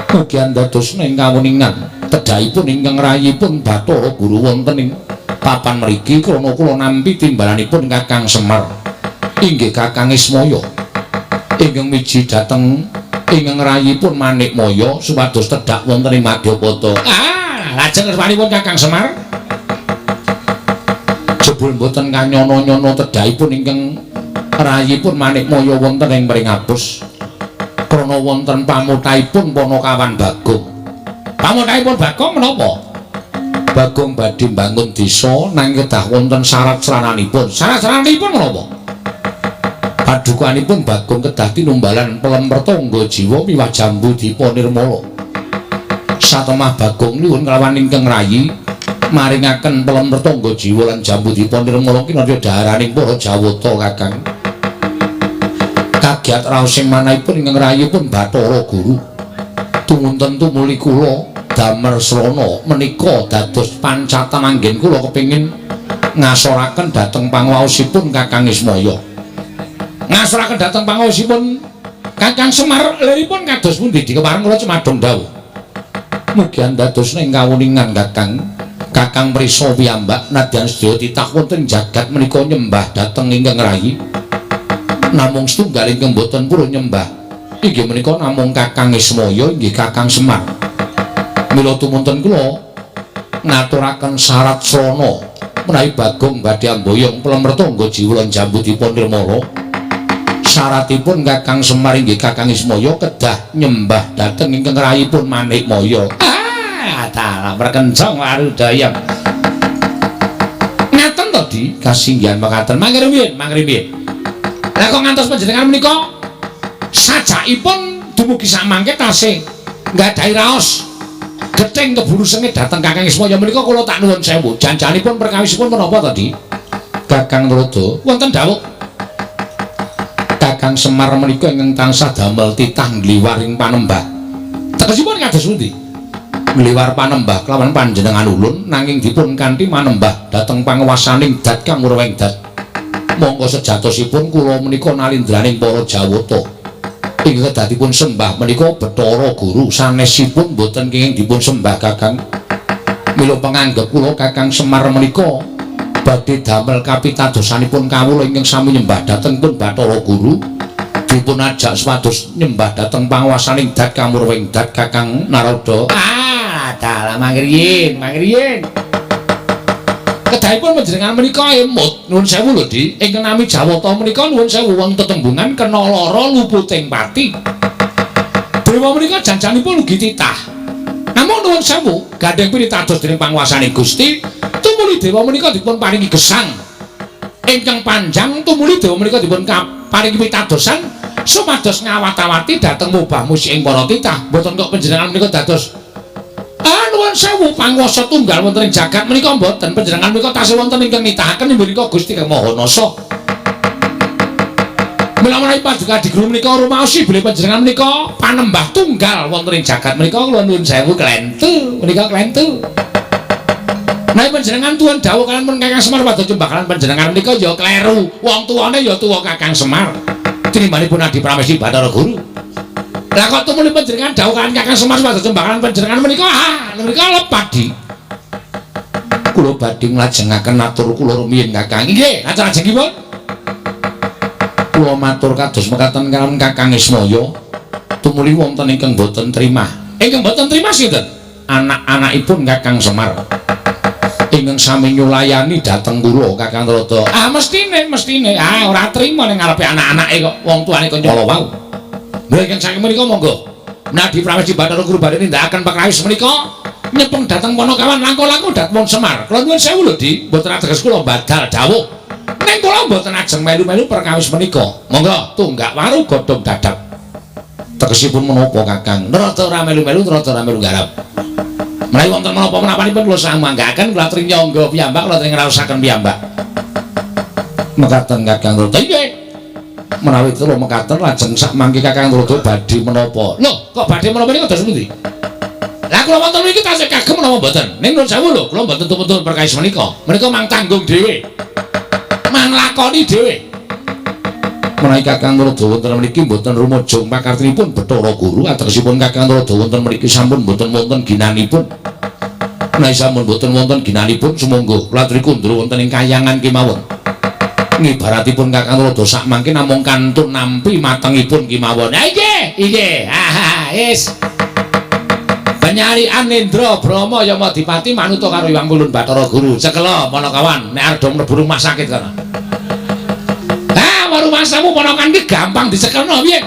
Mugi andadosna ing kawuningan tedhahipun ingkang rayipun Bathara Guru wonten ing papan mriki krana kula nampi timbalanipun Kakang Semar. Inggih Kakang Ismaya ingkang miji dhateng ingkang rayipun Manikmaya supados tedhak wonten ing Madyapada. Lajeng kersanipun Kakang Semar jebul mboten kanyono-nyono tedhahipun ingkang rayipun Manikmaya wonten ing Pringapus krana wonten pamuthaipun Panakawan Bagong. Pamuthaipun Bagong menapa? Bagong badhe mbangun desa nanging kedah wonten syarat-syaranipun. Syarat-syaranipun menapa? Padukanipun Bagong kedah tinumbalan pelem pertangga jiwa miwah Jambu Dipa Nirmala. Satemah Bagong nuwun kelawan ingkang rayi maringaken pelem pertangga jiwa lan Jambu Dipa Nirmala kinarya dhaharaning para Jawata Kakang. Kagiat raos sing manahipun ingkang rayipun Bathara Guru. Tumunten tumuli kula damel srana menika dados pancatan anggen kula kepingin ngasoraken dhateng panguwaosipun Kakang Ismaya. Ngasoraken dhateng panguwaosipun Kakang Semar liripun kados pundi dikepareng kula cemadhong dawuh. Mugi dados ning kawuningan Kakang Prisa piyambak nadyan sedaya titah wonten jagat menika nyembah dhateng ingkang rayi. Namung setunggal ingkang boten purun nyembah inggih menika namung Kakang Ismaya inggih Kakang Semar. Mila tumunten kula ngaturaken syarat srana menawi Bagong badhe amboyong plemertangga jiwulan jambutipun nirmala. Syaratipun Kakang Semar inggih Kakang Ismaya kedah nyembah dhateng ingkang rayipun Manikmaya. Dalam perkencang warudaya. Ngaten to Di, kasinggihan mekaten. Mangke rumiyin. Lah kok ngantos panjenengan menika sajakipun dumugi sak mangke tasih nggadahi raos gething keburu sengit dhateng Kakang Ismaya menika kula tak nuwun sewu. Janjanipun perkawisipun menapa to Di? Kakang Narada wonten dawuh Kakang Semar menika ingkang tansah damel titah ngliwaring panembah. Tegesipun kados pundi? Ngliwar panembah kelawan panjenengan ulun nanging dipun kanthi manembah dhateng panguwasaning dat kang urweng dat. Monggo sejatosipun kula menika nalindraning para Jawata. Ing kedadipun sembah menika Bathara Guru sanesipun boten kenging dipun sembah Kakang. Mila panganggep kula Kakang Semar menika badhe damel kapitadosanipun kawula ingkang sami nyembah dhateng pun Bathara Guru. Dipun ajak supados nyembah dhateng panguwasaning dat kang urweng dat Kakang Narada. Dalam mangriyin. Kedahipun panjenengan menika emut nuwun sewu lho Di. Ingkang nami Jawata menika nuwun sewu wonten tetembungan kena lara luputing pati. Dewa menika janjanipun ugi titah. Namung nuwun sewu gandeng pinitados dening panguwasaning Gusti, tumuli dewa menika dipun paringi gesang ingkang panjang, tumuli dewa menika dipun paringi pitadosan supados ngawat-awati dhateng mubah musik ing para titah. Mboten kok panjenengan menika dados nuwun sewu panguwasa tunggal wonten ing jagat menika mboten, panjenengan menika tasih wonten ingkang nitahaken inggih menika Gusti Kang Mahanasa. Mila menawi paduka diguru menika rumaosi bilih panjenengan menika panembah tunggal wonten ing jagat menika kula nuwun sewu klentu menika klentu. Nek panjenengan tuwun dawuh kalian pun Kakang Semar padha jembakan panjenengan menika ya kleru. Wong tuwane ya tuwa Kakang Semar. Tinimanipun Adi Pramesti Bathara Guru. Lah kok tumuli panjenengan dawuh kan Kakang Semar padha jembakan panjenengan menika menika lepat Di. Kula badhe nglajengaken atur kula rumiyin Kakang. Nggih, lajengipun kula matur kados mekaten kaliyan Kakang Ismaya. Tumuli wonten ingkang boten trimah. Ingkang boten trimah sinten? Anak-anakipun Kakang Semar. Ingkang sami nyulayani dhateng kula Kakang Narada. Mestine. Ora trima ning ngarepe anak-anake kok wong tuane kok nyala wau. Lha ingkang saking menika monggo Nadi Pramesti Bathara Guru badhe nindakaken pakrawis menika nyepeng dhateng Panakawan langkung-langkung dhateng Semar. Kula nuwun sewu lho Di, mboten ateges kula badal dawuh. Ning kula mboten ajeng melu-melu perkawis menika. Monggo tunggak waru godhong dadap. Tegesipun menapa Kakang? Narada ora melu-melu, Narada ora melu garap. Menawi wonten menapa-menapanipun kula samanggaken kula tring nyangga piyambak, kula tring ngraosaken piyambak. Mekaten Kakang Narada. Nggih. Menawi kula mekaten lajeng sak mangke Kakang Narada badhe menapa? Lho, kok badhe menapa niku dados pundi? Lah kula wonten mriki tasih kagem menapa mboten? Ning nuwun sewu lho, kula mboten tumpun perkawis menika. Menika mang tanggung dhewe. Mang lakoni dhewe. Menawi Kakang Narada wonten mriki mboten rumujung pakartinipun Bathara Guru, ategesipun Kakang Narada wonten mriki sampun mboten wonten ginanipun. Menawi sampun mboten wonten ginanipun, sumangga kula aturi kundur wonten ing kahyangan kemawon. Ngibaratipun Kakang Narada sak mangke namung kantun nampi matengipun kemawon. Nggih. Wis. Panyarian Indra Brahma Yama Dipati manuta karo Hyang Wulun Bathara Guru. Cekela Panakawan nek arep mlebu rumah sakit kana. Rumah samu ponokan iki gampang dicekelno piye?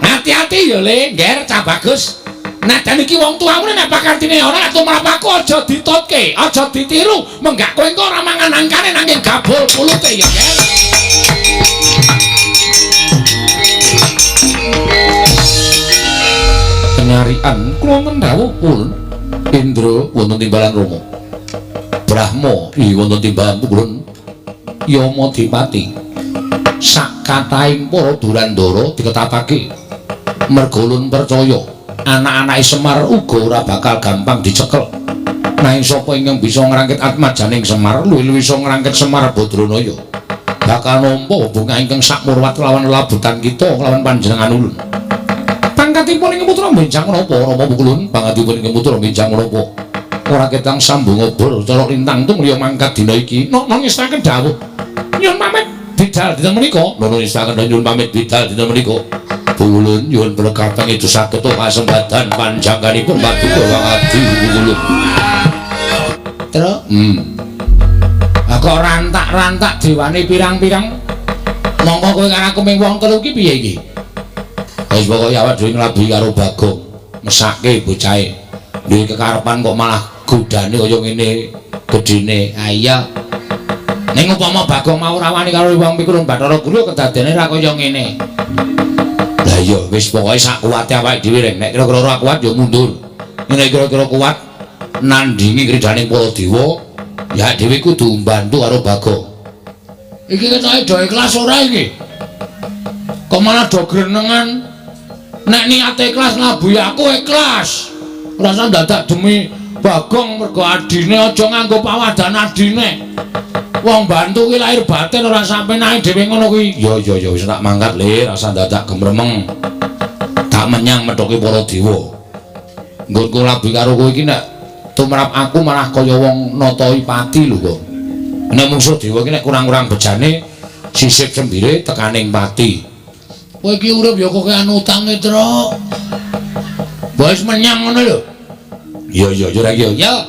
Hati-hati ya Le, ngger cah bagus. Nadan iki wong tuamu nek pakartine ora tumrap aku aja ditutke, aja ditiru. Menggak kowe engko ora mangan angkane nanging gabul pulute ya, ngger. Penyarian kula mendhawuh pun Indra wonten timbalan Rama. Brahma iki wonten timbalan Pulun Yama Dipati. Sak katahing para Durandara diketapake merga ulun percaya anak-anake Semar uga ora bakal gampang dicekel. Nanging sapa ingkang bisa ngrangkit atmajaning Semar luwih-luwih bisa ngrangkit Semar Badranaya. bakal nampa bunga ingkang sakmurwat kelawan labutan kita kelawan panjenengan ulun. Pangkatipun ing putra benjang menapa Rama Pukulun? Pangkatipun ing putra benjang menapa? Ora ketang sambung obor cara lintang tung liya mangkat dina iki. Nong ngestaken dawuh. Nyuwun pamit bidal dinten menika. Nong ngestaken nyuwun pamit bidal dinten menika. Pukulun nyuwun berkatang itu saged kasempatan panjangkanipun paduka wangadi Pukulun. Terus kok rantak-rantak dewane pirang-pirang. Mongko kowe karo aku ming wong telu iki piye iki? Wis pokoke awak dhewe nglabuhi karo Bagong, mesake bocahe. Duwe kekarepan kok malah godane kaya ngene gedene. Ha iya. Ning upama Bagong mau rawani karo wong Pikulun Bathara Guru kedadene ra kaya ngene. Lah iya wis pokoke sak kuwate awake dhewe rek. Nek kira-kira ora kuat ya mundur. Nek kira-kira kuat nandingi kridaning para dewa, ya dhewe kudu mbantu karo Bagong. Iki ketoke do ikhlas ora iki? Kok malah do grenengan? Nek niate ikhlas ngabuhi aku ikhlas. Ora usah dadak demi Bagong mergo adine aja nganggo pawadan adine. Wong bantu ki lahir batin ora sampe nae dhewe ngono kuwi. Ya wis tak mangkat le, ora usah dadak gemremeng. Tak menyang methoke para dewa. Nggonku labi karo kowe iki nek tumrap aku malah kaya wong natoi pati lho kok. Nek mungsuh dewa iki nek kurang-kurang bejane sisip sembire tekaning pati. Kowe iki urip ya kok kean utange, Tru. Wis menyang ngono lho. Iya ora iki ya.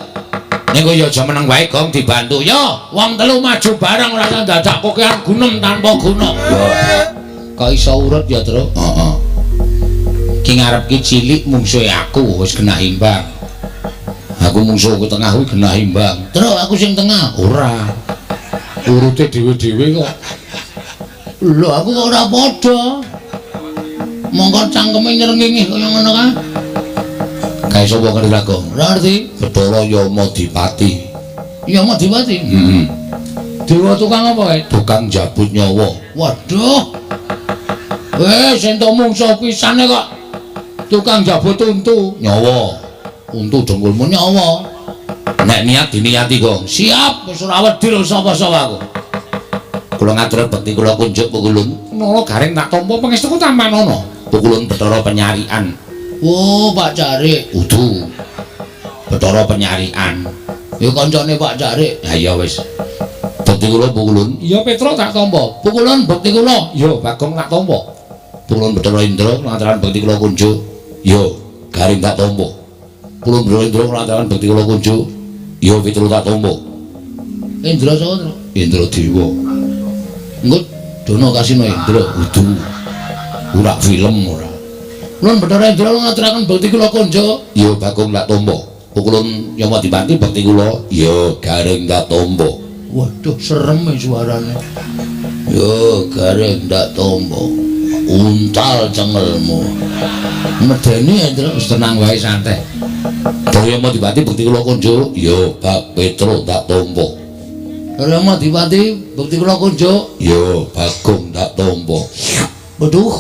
Nek kowe ya aja meneng wae Gong dibantu ya. Wong telu maju bareng ora usah dadak kokean gunem tanpa guna. Kok iso urut ya, Tru? Heeh. Ki ngarep ki cilik mungsuhe aku wis kena imbang. Aku mungsuhku tengah kuwi genah imbang. Terus aku sing tengah ora. Urute dhewe-dhewe kok. Lho aku kok ora padha. Monggo cangkeme nyrengingih kaya ngono kae. Kae sapa kene Bagong? Ora ngerti. Bathara Yamadipati. Yamadipati? Heeh. Dewa tukang apa kae? Tukang jabut nyawa. Waduh. Sing entuk mungsuh pisane kok tukang jabut untu nyawa. Untu dengkulmu nyawa. Nek niat diniati Gong. Siap, wis ora wedi lho sapa-sapa aku. Kula ngatur bekti kula kunjuk Pukulun. Nala garing tak tampa pangestuku tampan ana. Pukulun Bathara Penyarian. Oh, Pak Jarik. Udu. Bathara Penyarian. Ya kancane Pak Jarik. Ha iya wis. Bekti kula Pukulun. Iya Petro tak tampa. Pukulun bekti kula. Ya Bagong tak tampa. Pukulun Bathara Indra ngaturan bekti kula kunjuk. Ya garing tak tampa. Pulau Indra nglatakan bekti kula kunjuk. Ya pitulu tak tampa. Indra sapa, Tru? Indra Dewa. Engko dono kasino Indra udu. Ora film ora. Kulon Bathara Indra ngaturaken bekti kula kunjuk. Ya Bagong tak tampa. Pukulun Yamadipati bekti kula. Ya garing tak tampa. Waduh serem suarane. Ya garing tak tampa. Untal cengelmu. Medeni Indra wis tenang wae santai. Daya Yamadipati bekti kula kunjuk, ya Bak Petro tak tampa. Daya Yamadipati bekti kula kunjuk, ya Bagong tak tampa. Waduh.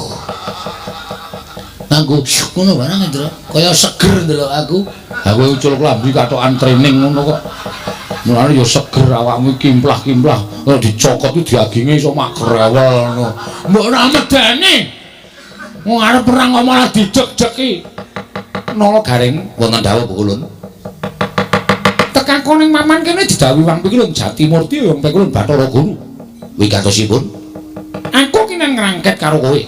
Aku ngono barang Indra, kaya seger ndelok aku. Aku ucul klambi katokan training ngono kok. Mulane ya seger awakmu kimplah-kimplah. Ora dicokot iki diaginge iso mak grewel ngono. Mbok ora medeni. Wong arep perang kok malah dideg-degi. Nala garing wonten dawuh Pukulun. Tekakoning maman kene didhawuhi Wang Pikulun Jatimurti Wang Pikulun Bathara Guru. Wigatosipun aku ki nang ngrangket karo kowe.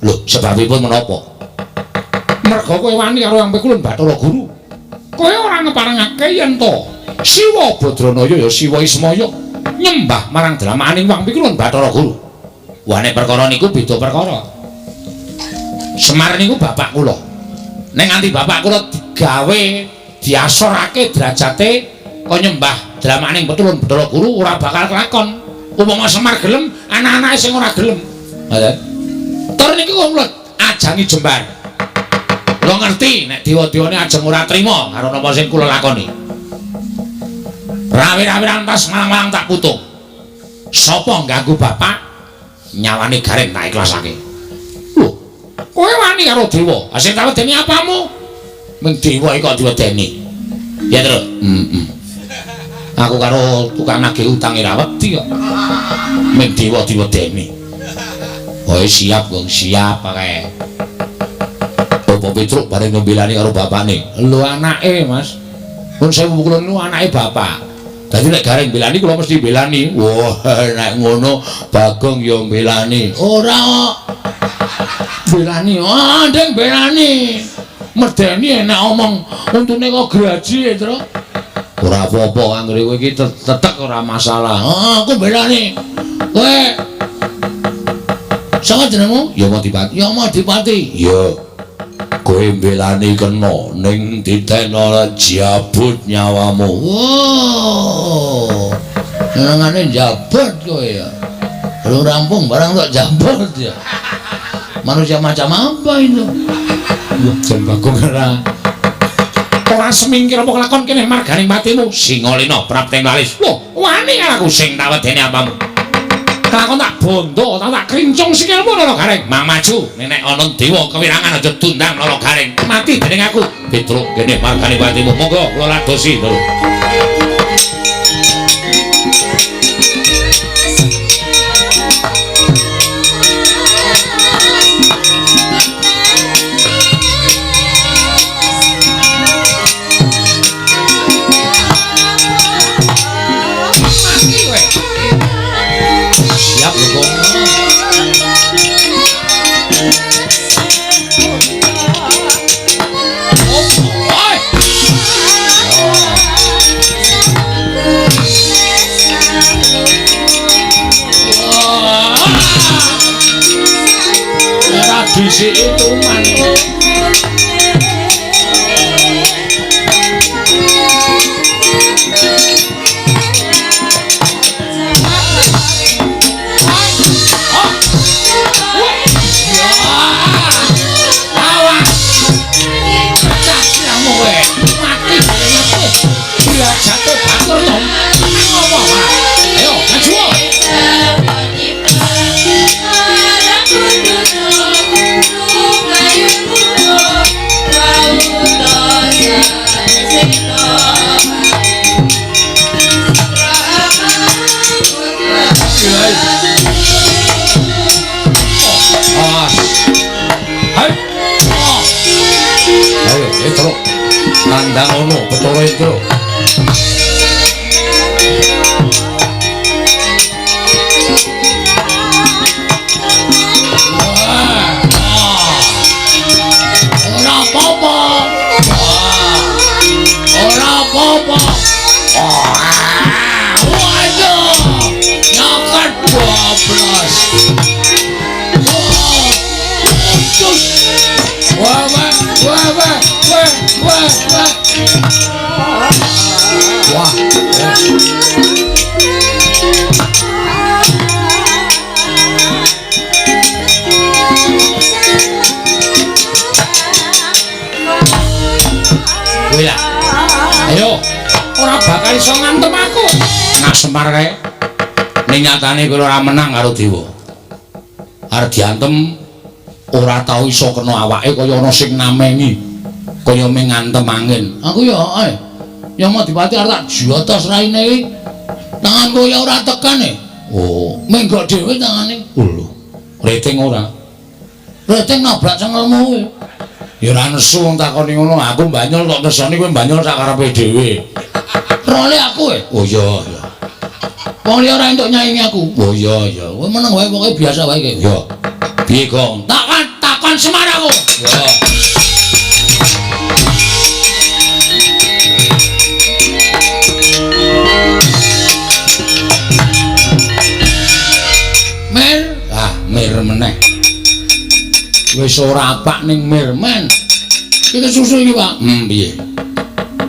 Lho, sebabipun menapa? Merga kowe wani karo Wang Pikulun Bathara Guru. Kowe ora ngeparengake yen to Siwa Badranaya ya Siwa Ismaya nyembah marang dramaning Wang Pikulun Bathara Guru. Wah nek perkara niku beda perkara. Semar niku bapak kula. Nek nganti bapak kula digawe diasorake derajate kok nyembah dramaning Pikulun Bathara Guru ora bakal kelakon. Upama Semar gelem, anak-anake sing ora gelem. Ngoten. Tur niki kula ajangi jembar. Kula ngerti nek dewa-dewane ajeng ora trima karo napa sing kula lakoni. Rawi-rawi rantas malang-malang tak putung. Sapa ganggu bapak nyawane garing tak ikhlasake. Lho, kowe wani karo dewa. Sing tak wedeni apamu? Ming dewa iki kok diwedeni. Ya, Tru. Aku karo tukang nagih utange ra wedi kok. Ming dewa diwedeni. Oh siap wong siap kae. Bapak Petruk bareng nyombelani karo bapakne. Lho anake, Mas. Pun sewu kula niku anake bapak. Dadi nek gareng belani kula mesti belani. Wah, nek ngono Bagong ya belani. Ora kok. Belani. Ah, ndeng belani. Medeni enak omong untune kok graji, Tru. Ora apa-apa anggere kowe iki tetek ora masalah. Ah, aku belani. Kowe sapa jenengmu? Ya Madipati. Ya Madipati. Ya. Kowe belani kena ning ditena jabut nyawamu. Wow. Senengane jabut kowe ya. Belum rampung barang kok jabut ya. Manusia macam apa itu? Wah, jan Bagong ora semingkir apa kelakon kene marganing patimu Singalena prapteng lalis. Loh, wani aku sing tawedeni apamu. Kelakon tak bondo, tak krincung sikilmu lho Gareng. Mang maju, nek ana dewa kewirangan aja tundang lho Gareng. Mati dening aku. Petruk kene marganing patimu. Monggo kula ladosi lho. Dhisik itu mantuk. Tandang ono Bathara Indra. Ora apa-apa. Ora apa-apa. Waduh. Nyaket 12. Wah. Wila. Ayo, ora bakal iso ngantem aku. Nak Semar kae. Ning nyatane kowe ora menang karo dewa. Arep diantem ora tau iso kena awake kaya ana sing namengi. Kaya ming ngantem angin. Aku ya ae. Ya Madipati arep tak jotos raine iki. Tanganku ya ora tekan e. Oh, menggok dhewe tangane. Lho. Rating ora. Rating nabrak cengelmu kowe. Ya ora nesu wong takoni ngono, aku mbanyol tok nesoni kowe mbanyol sak karepe dhewe. Role aku e. Oh iya. Wong liya ora entuk nyaingi aku. Oh iya. Kowe meneng wae pokoke biasa wae iki. Ya. Piye, Gong? Takon Semar aku. Ya. Mir meneh. Wis ora apak ning mir men. Iki susu iki, Pak. Piye?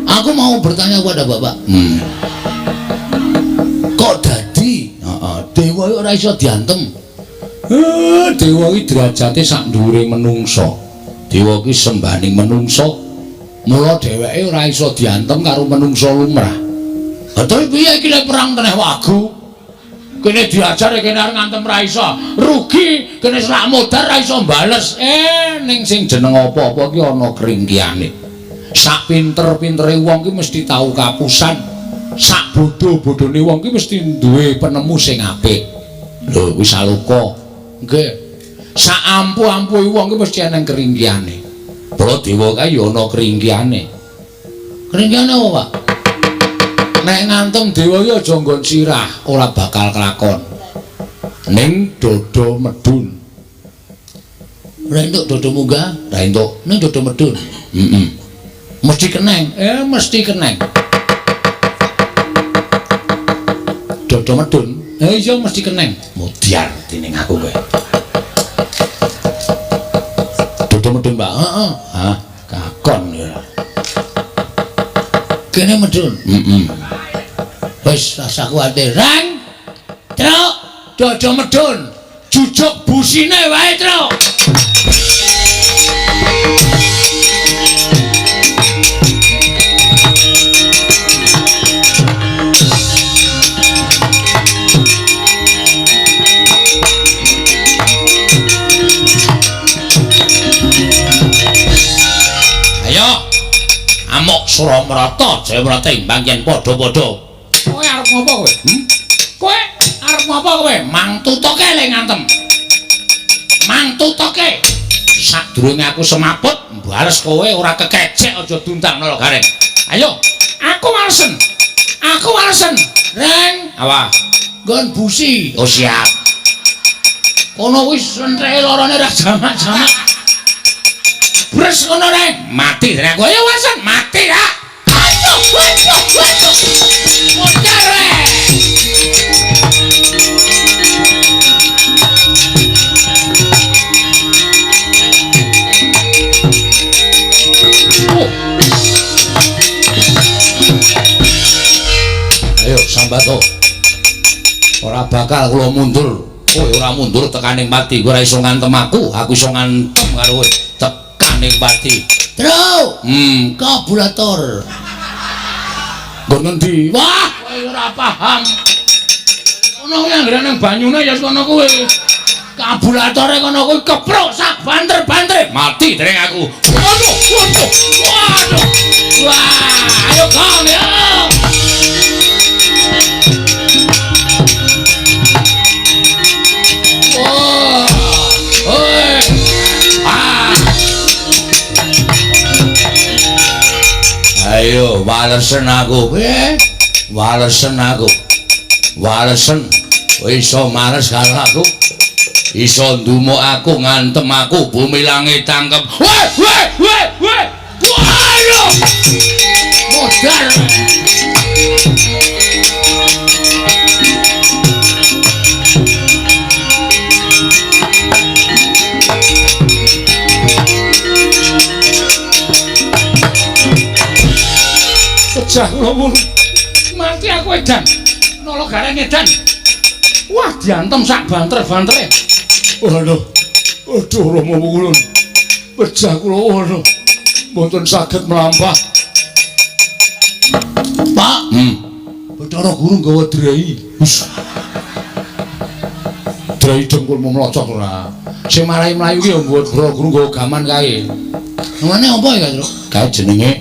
Aku mau bertanya kepada Bapak. Kok dadi? Heeh, dewa ora iso diantem. Dewa iki derajate sak dhuwure menungsa. Dewa iki sembaning menungsa. Mula dheweke ora iso diantem karo menungsa lumrah. Tapi piye iki lek perang teneh wagu? Kene diajar kene arep ngantem ra iso. Rugi kene selak modar ra iso bales. Ning sing jeneng apa-apa ki ana kringkiane. Sak pinter-pintere wong ki mesti tau kapusan. sak bodho-bodhone wong ki mesti duwe penemu sing apik. Lho kuwi saluka. Nggih. Sak ampu-ampuhe wong ki mesti ana keringkiane. Baladewa kae ya ana keringkiane. Keringkiane apa, Pak? Nek ngantem dewa ya aja nggon sirah, ora bakal kelakon. Ning dada medun. Ora entuk dada munggah, ra entuk. Ning dada medun. Mesti keneng, mesti keneng. Dada medun, iya mesti keneng. Mudyar dening aku kowe. Dada medun, Pak. Heeh. Hah, kakon ya. Kene medun. Wis rasa kuwatir. Rang. Truk, dada medun. Jujuk busine wae, Truk. Amuk Suramrata Jayawrata imbang yen padha-padha. Kowe arep ngopo kowe? Kowe arep ngopo kowe? Mangtutoke le ngantem. Mangtutoke. Sadurunge aku semaput mbales kowe ora kekecek aja duntang nala gareng. Ayo, aku walesen. Aku walesen. Reng, apa? Nggon busi. Oh siap. Kono wis entreke lorone ra jamak-jamak. Bres ngono rek, mati rek aku. Ayo wasan, mati ya. Ayo, waduh. Mutar rek. Ayo sambato. Ora bakal kula mundur. Kowe ora mundur tekaning mati. Kowe ora iso ngantem aku iso ngantem karo kowe. Ning pati. Truk. Kabulator. Nggon ngendi? Wah, kowe ora paham. Ono kuwi anggere nang banyune ya kono kuwi. Kabulatore kono kuwi kepruk sak banter-banter. Mati dereng aku. Waduh. Wah, ayo kon ya. Ayo walesen aku, walesen aku, walesen, iso males karo aku, iso ndumuk aku, ngantem aku, bumi langit tangkep, waduh, modar. Pecah ngomong mati aku edan nolo gareng edan wah diantem sak banter-bantere waduh Romo Wulun pecah kula waduh mboten saged mlampah Pak Bathara Guru nggawa drai drai dengkul mlocok ora sing marai mlayu ki ya Bathara Guru nggawa gaman kae namane apa ya Tru kae jenenge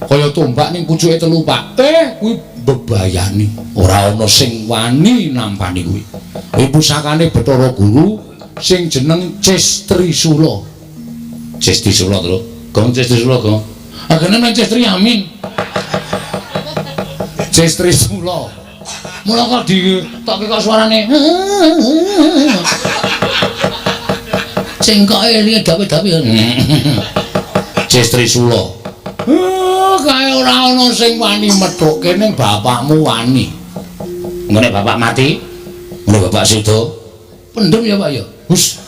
kaya tombak ning pucuke telu Pak. Kuwi bebayani. Ora ana sing wani nampani kuwi. Kuwi pusakane Bathara Guru sing jeneng Cestrisula. Cestrisula to, Gong Cestrisula, Gong. Agene nang Cestri Amin. Cestrisula. Mula kok ditokke kok suarane. Cengkoke liye dawe-dawe. Cestrisula. Kae ora ana sing wani methuke ning bapakmu wani. Ngene bapak mati, ngene bapak sida. Pendem ya Pak ya. Hus.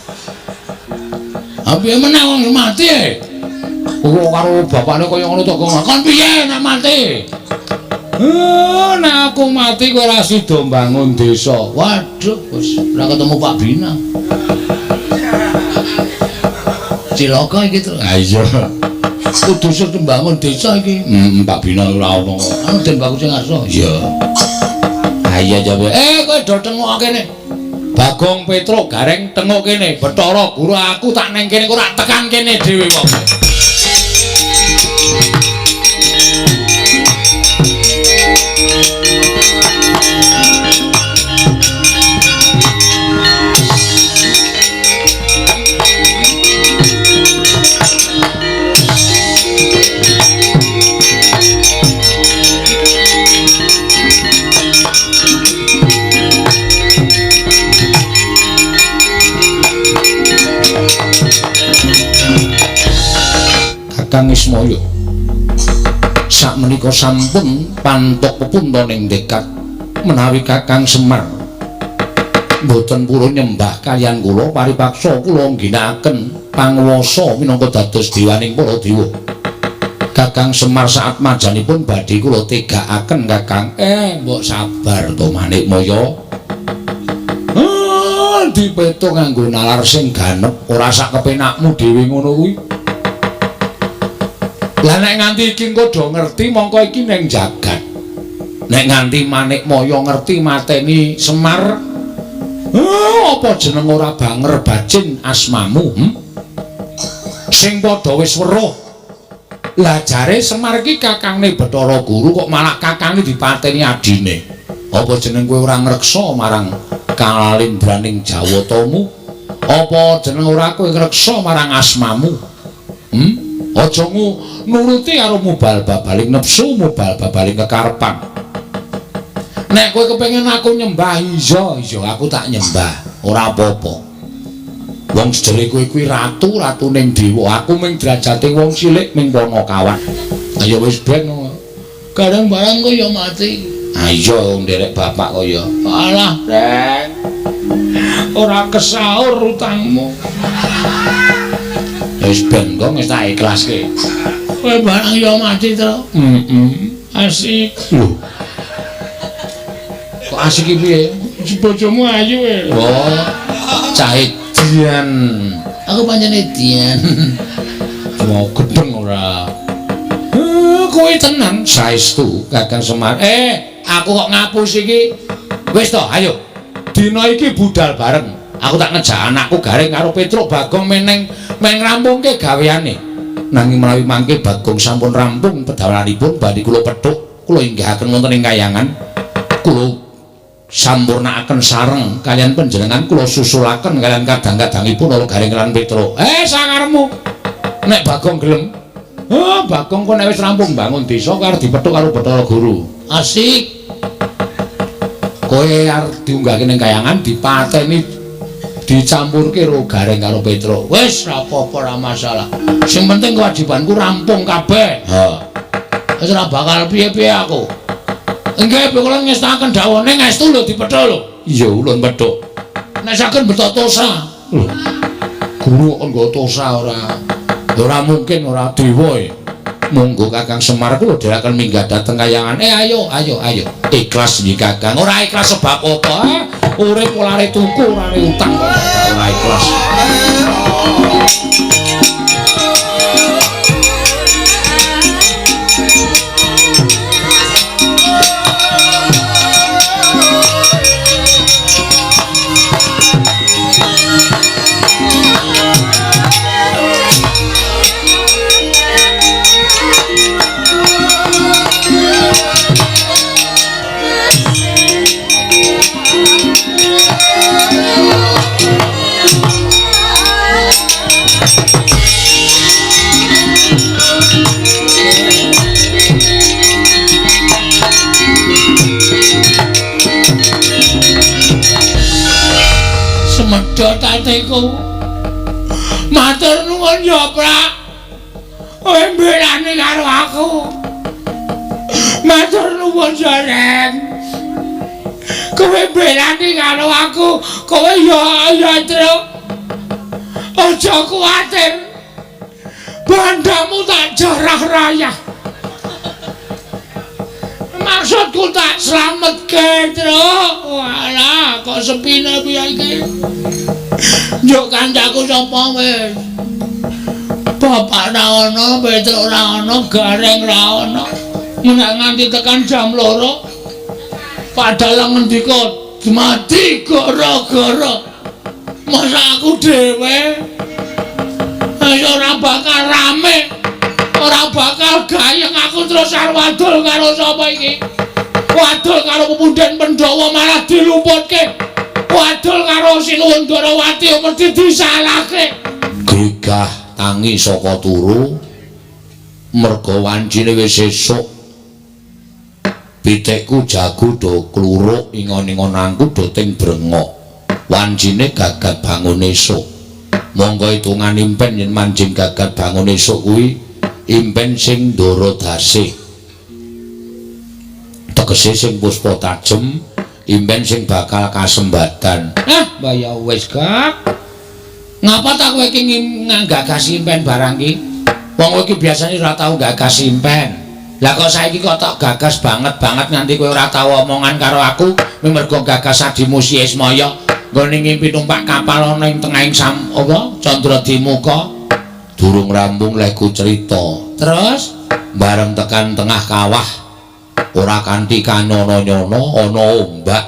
Apa meneh wong mati e? Kok karo bapakne kaya ngono to, Kang? Kon piye nek mati? Nek aku mati kowe ora sida mbangun desa. Waduh, wis ora ketemu Pak Bina. Cilaka iki to. Ha iya. Kudu sing mbangun desa iki. Pak Bina ora ono. Anu den bagus sing ngaso. Iya. Ha iya jabe. Kowe do tengok kene. Bagong Petruk gareng tengok kene. Bathara Guru aku tak neng kene ora tekan kene dhewe wong. Kakang Ismaya sakmenika sampun pantok pepunta ning dekat menawi Kakang Semar mboten purun nyembah kaliyan kula paripaksa kula ngginakaken panguwasa minangka dados dewaning para dewa. Kakang Semar saat majanipun badhe kula tegakaken Kakang. Mbok sabar to Manik Maya. Dipeto nganggo nalar sing ganep ora sak kepenakmu dhewe ngono kuwi. Lah nek nganti iki engko do ngerti mongko iki ning jagat. Nek nganti Manik Maya ngerti mateni Semar, apa jeneng ora banger bajin asmamu? Sing padha wis weruh. Lah jare Semar iki kakangne Bathara Guru kok malah kakange dipateni adine. Apa jeneng kowe ora ngreksa marang kalindraning Jawatamu? Apa jeneng ora kowe ngreksa marang asmamu? Aja nuruti karo mubal-babaling nepsu, mubal-babaling kekarepan. Nek kowe kepengin aku nyembah, iya aku tak nyembah, ora apa-apa. Wong sejere kowe kuwi ratu ning dewa, aku ming derajate wong cilik ming Panakawan. Ayo wis ben kadang barang kok ya mati. Ayo nderek bapak kok ya. Alah, Rek. Ora kesaur utangmu. Wis ben kok wis tak ikhlaske. Kowe barang ya mati to. Asik. Lho. Kok asik iki piye? Bojomu ayu e. Oh. Cahe Dian. Aku pancene Dian. Mau gedeng ora. Kowe tenan saestu Kakang Semar. Aku kok ngapus iki. Wis to, ayo. Dina iki budal bareng. Aku tak ngejak anakku Garing karo Petruk Bagong meneng rampungke gaweane. Nanging menawi mangke Bagong sampun rampung pedalanipun badhe kula pethuk, kula inggihaken wonten ing kayangan. Kula sampurnakaken sareng kalian panjenengan, kula susulaken kalian kadang-kadangipun karo Garing lan Petruk. Sangarepmu. Nek Bagong gelem. Bagong kok nek wis rampung bangun desa karo dipethuk karo Bathara Guru. Asik. Kowe arep diunggahke ning kayangan dipateni dicampurke karo Garing karo Petruk. Wis ora apa-apa ora masalah. Sing penting kewajibanku rampung kabeh. Wis ora bakal piye-piye aku. Nggih kula ngestakaken dawane ngestu lho dipethuk lho. Iya ulun pethuk. Nek saken beto tosa. Guru kok nggo tosa ora mungkin ora dewa e. Monggo Kakang Semar kula dherekaken minggah dhateng kayangan. Ayo. Ikhlas iki Kakang. Ora ikhlas sebab apa? Urip olare tuku, olare utang kok ora ikhlas. Tateku matur nuwun ya Prak, kowe mbelani karo aku. Matur nuwun Sareng, kowe mbelani karo aku. Kowe ya Truk, aja kuwatir, bandamu tak jarah rayah. Maksudku tak slametke Truk. Walah kok sepine piye iki? Njuk kancaku sapa wis? Bapak ra ana, Petruk ra ana, Garing ra ana. Menak nganti tekan jam 2 padahal ngendika mati gara-gara masa aku dhewe. Ora bakal rame, ora bakal gayeng aku terus arep wadul karo sapa iki? Wadul karo Pemunden Pandhawa malah dilumputke. Wadul karo Sinuwun Darawati mesti disalahke. Gegah tangi saka turu merga wancine wis esuk. Pitikku jago do kluruk ingon-ingon angku do ting brengok. Wancine gagat bangun esuk. Monggo hitungan impen yen manjing gagat bangun esuk kuwi impen sing ndara dasih tegese sing puspa tajem impen sing bakal kasembatan. Mbah ya wis Gak. Ngapa tak kowe iki nggagas impen barang iki? Wong kowe iki biasane ora tau gagas impen. Lah kok saiki kok tak gagas banget nganti kowe ora tau omongan karo aku, mergo gagas adimu Si Ismaya nggone ngimpi numpak kapal ana ing tengahing Candradimukha. Durung rampung leku cerita. Terus bareng tekan tengah kawah ora kanthi kanyono-nyono ana ombak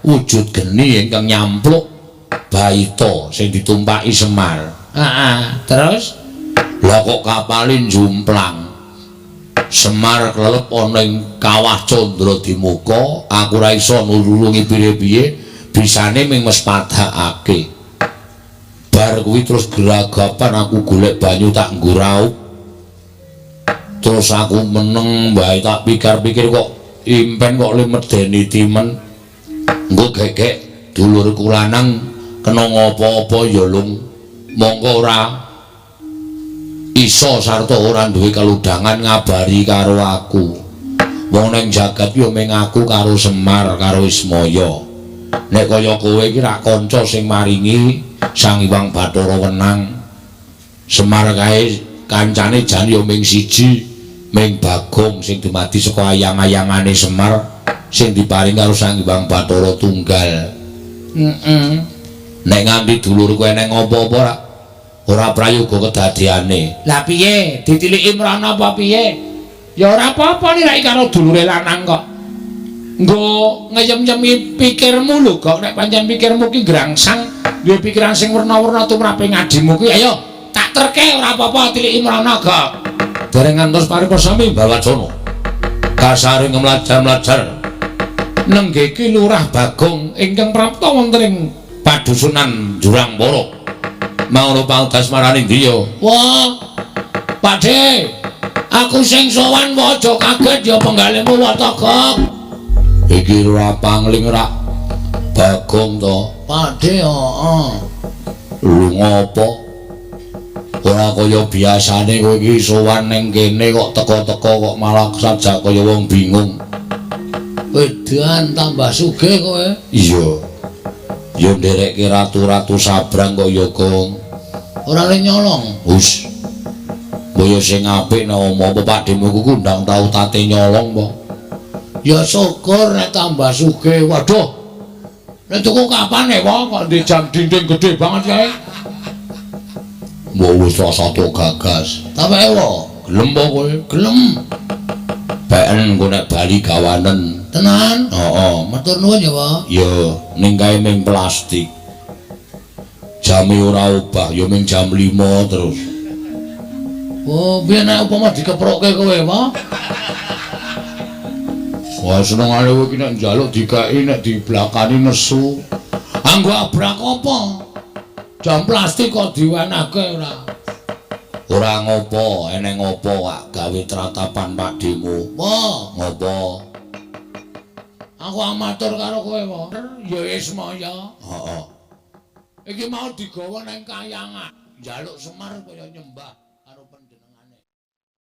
wujud geni ingkang nyampluk baita sing ditumpaki Semar. Terus lha kok kapalin jumplang. Semar klelep ana ing kawah Candradimukha, aku ora iso nulungi piye-piye, bisane ming mes padhakake. Bar kuwi terus geragapan aku golek banyu tak nggo raup. Terus aku meneng bae tak pikir-pikir kok impen kok le medeni timen. Engko gegek dulurku lanang kena ngopo-opo ya lung. Mongko ora iso sarta ora duwe kaludhangan ngabari karo aku. Wong ning jagat yo mung aku karo Semar karo Ismaya. Nek kaya kowe iki rak kanca sing maringi Sang Hyang Bathara wenang. Semar kae kancane jan yo mung siji, mung Bagong sing dumadi saka ayang-ayangane Semar sing diparing karo Sang Hyang Bathara tunggal. Nek nganti dulurku eneng apa-apa ora prayoga kedadeane. Lah piye? Ditiliki mrana apa piye? Ya ora apa-apa nek karo dulure lanang kok. Nggo ngeyem-yemi pikirmu lho kok nek pancen pikirmu ki grangsang, duwe pikiran sing werna-werna tumraping adimu ki. Ayo tak terke ora apa-apa tiliki mrana kok. Dereng ngantos paripasami Mbawacana. Kasare ngemlajar-mlajar nenggeki Lurah Bagong ingkang prapta wonten ing padusunan Jurang Para. Mau pautas marani ndiya. Wah, Pakde, aku sing sowan wae aja kaget ya penggalemu wataka. Iki ora pangling rak Bagong to. Pakde, heeh. Lu ngopo? Ora kaya biasane kowe iki sowan ning kene kok teko-teko kok malah sajak kaya wong bingung. Wedan tambah sugih kowe. Iya. Ya nderekke ratu-ratu sabrang kok ya Kong. Ora le nyolong. Wis. Mbaya sing apik nek omong apa Pakdemu ku ndang tau tate nyolong po. Ya syukur nek tambah sugih. Waduh. Nek tuku kapan nek kok di jam dinding gede banget kae. Mbok wis satu gagas. Tapi wae gelem po kowe? Gelem. Beken engko nek bali gawanen. Tenan? Heeh. Matur nuwun ya, Pak. Ya, ning kae ming plastik. Jame ora obah, ya ming jam 5 terus. Oh, piye nek upama dikeprokke kowe, Pak? Wah, senengane kowe iki nek njaluk dikai nek diblakani nesu. Anggo abrak apa? Jam plastik kok diwenehke ora? Ora ngopo, eneng ngopo kak gawe tratapan Pakdemu. Wah, ngopo? Aku amatur karo kowe, Pak. Ya Ismaya. Heeh. Iki mau digawa nang kayangan, njaluk Semar kaya nyembah.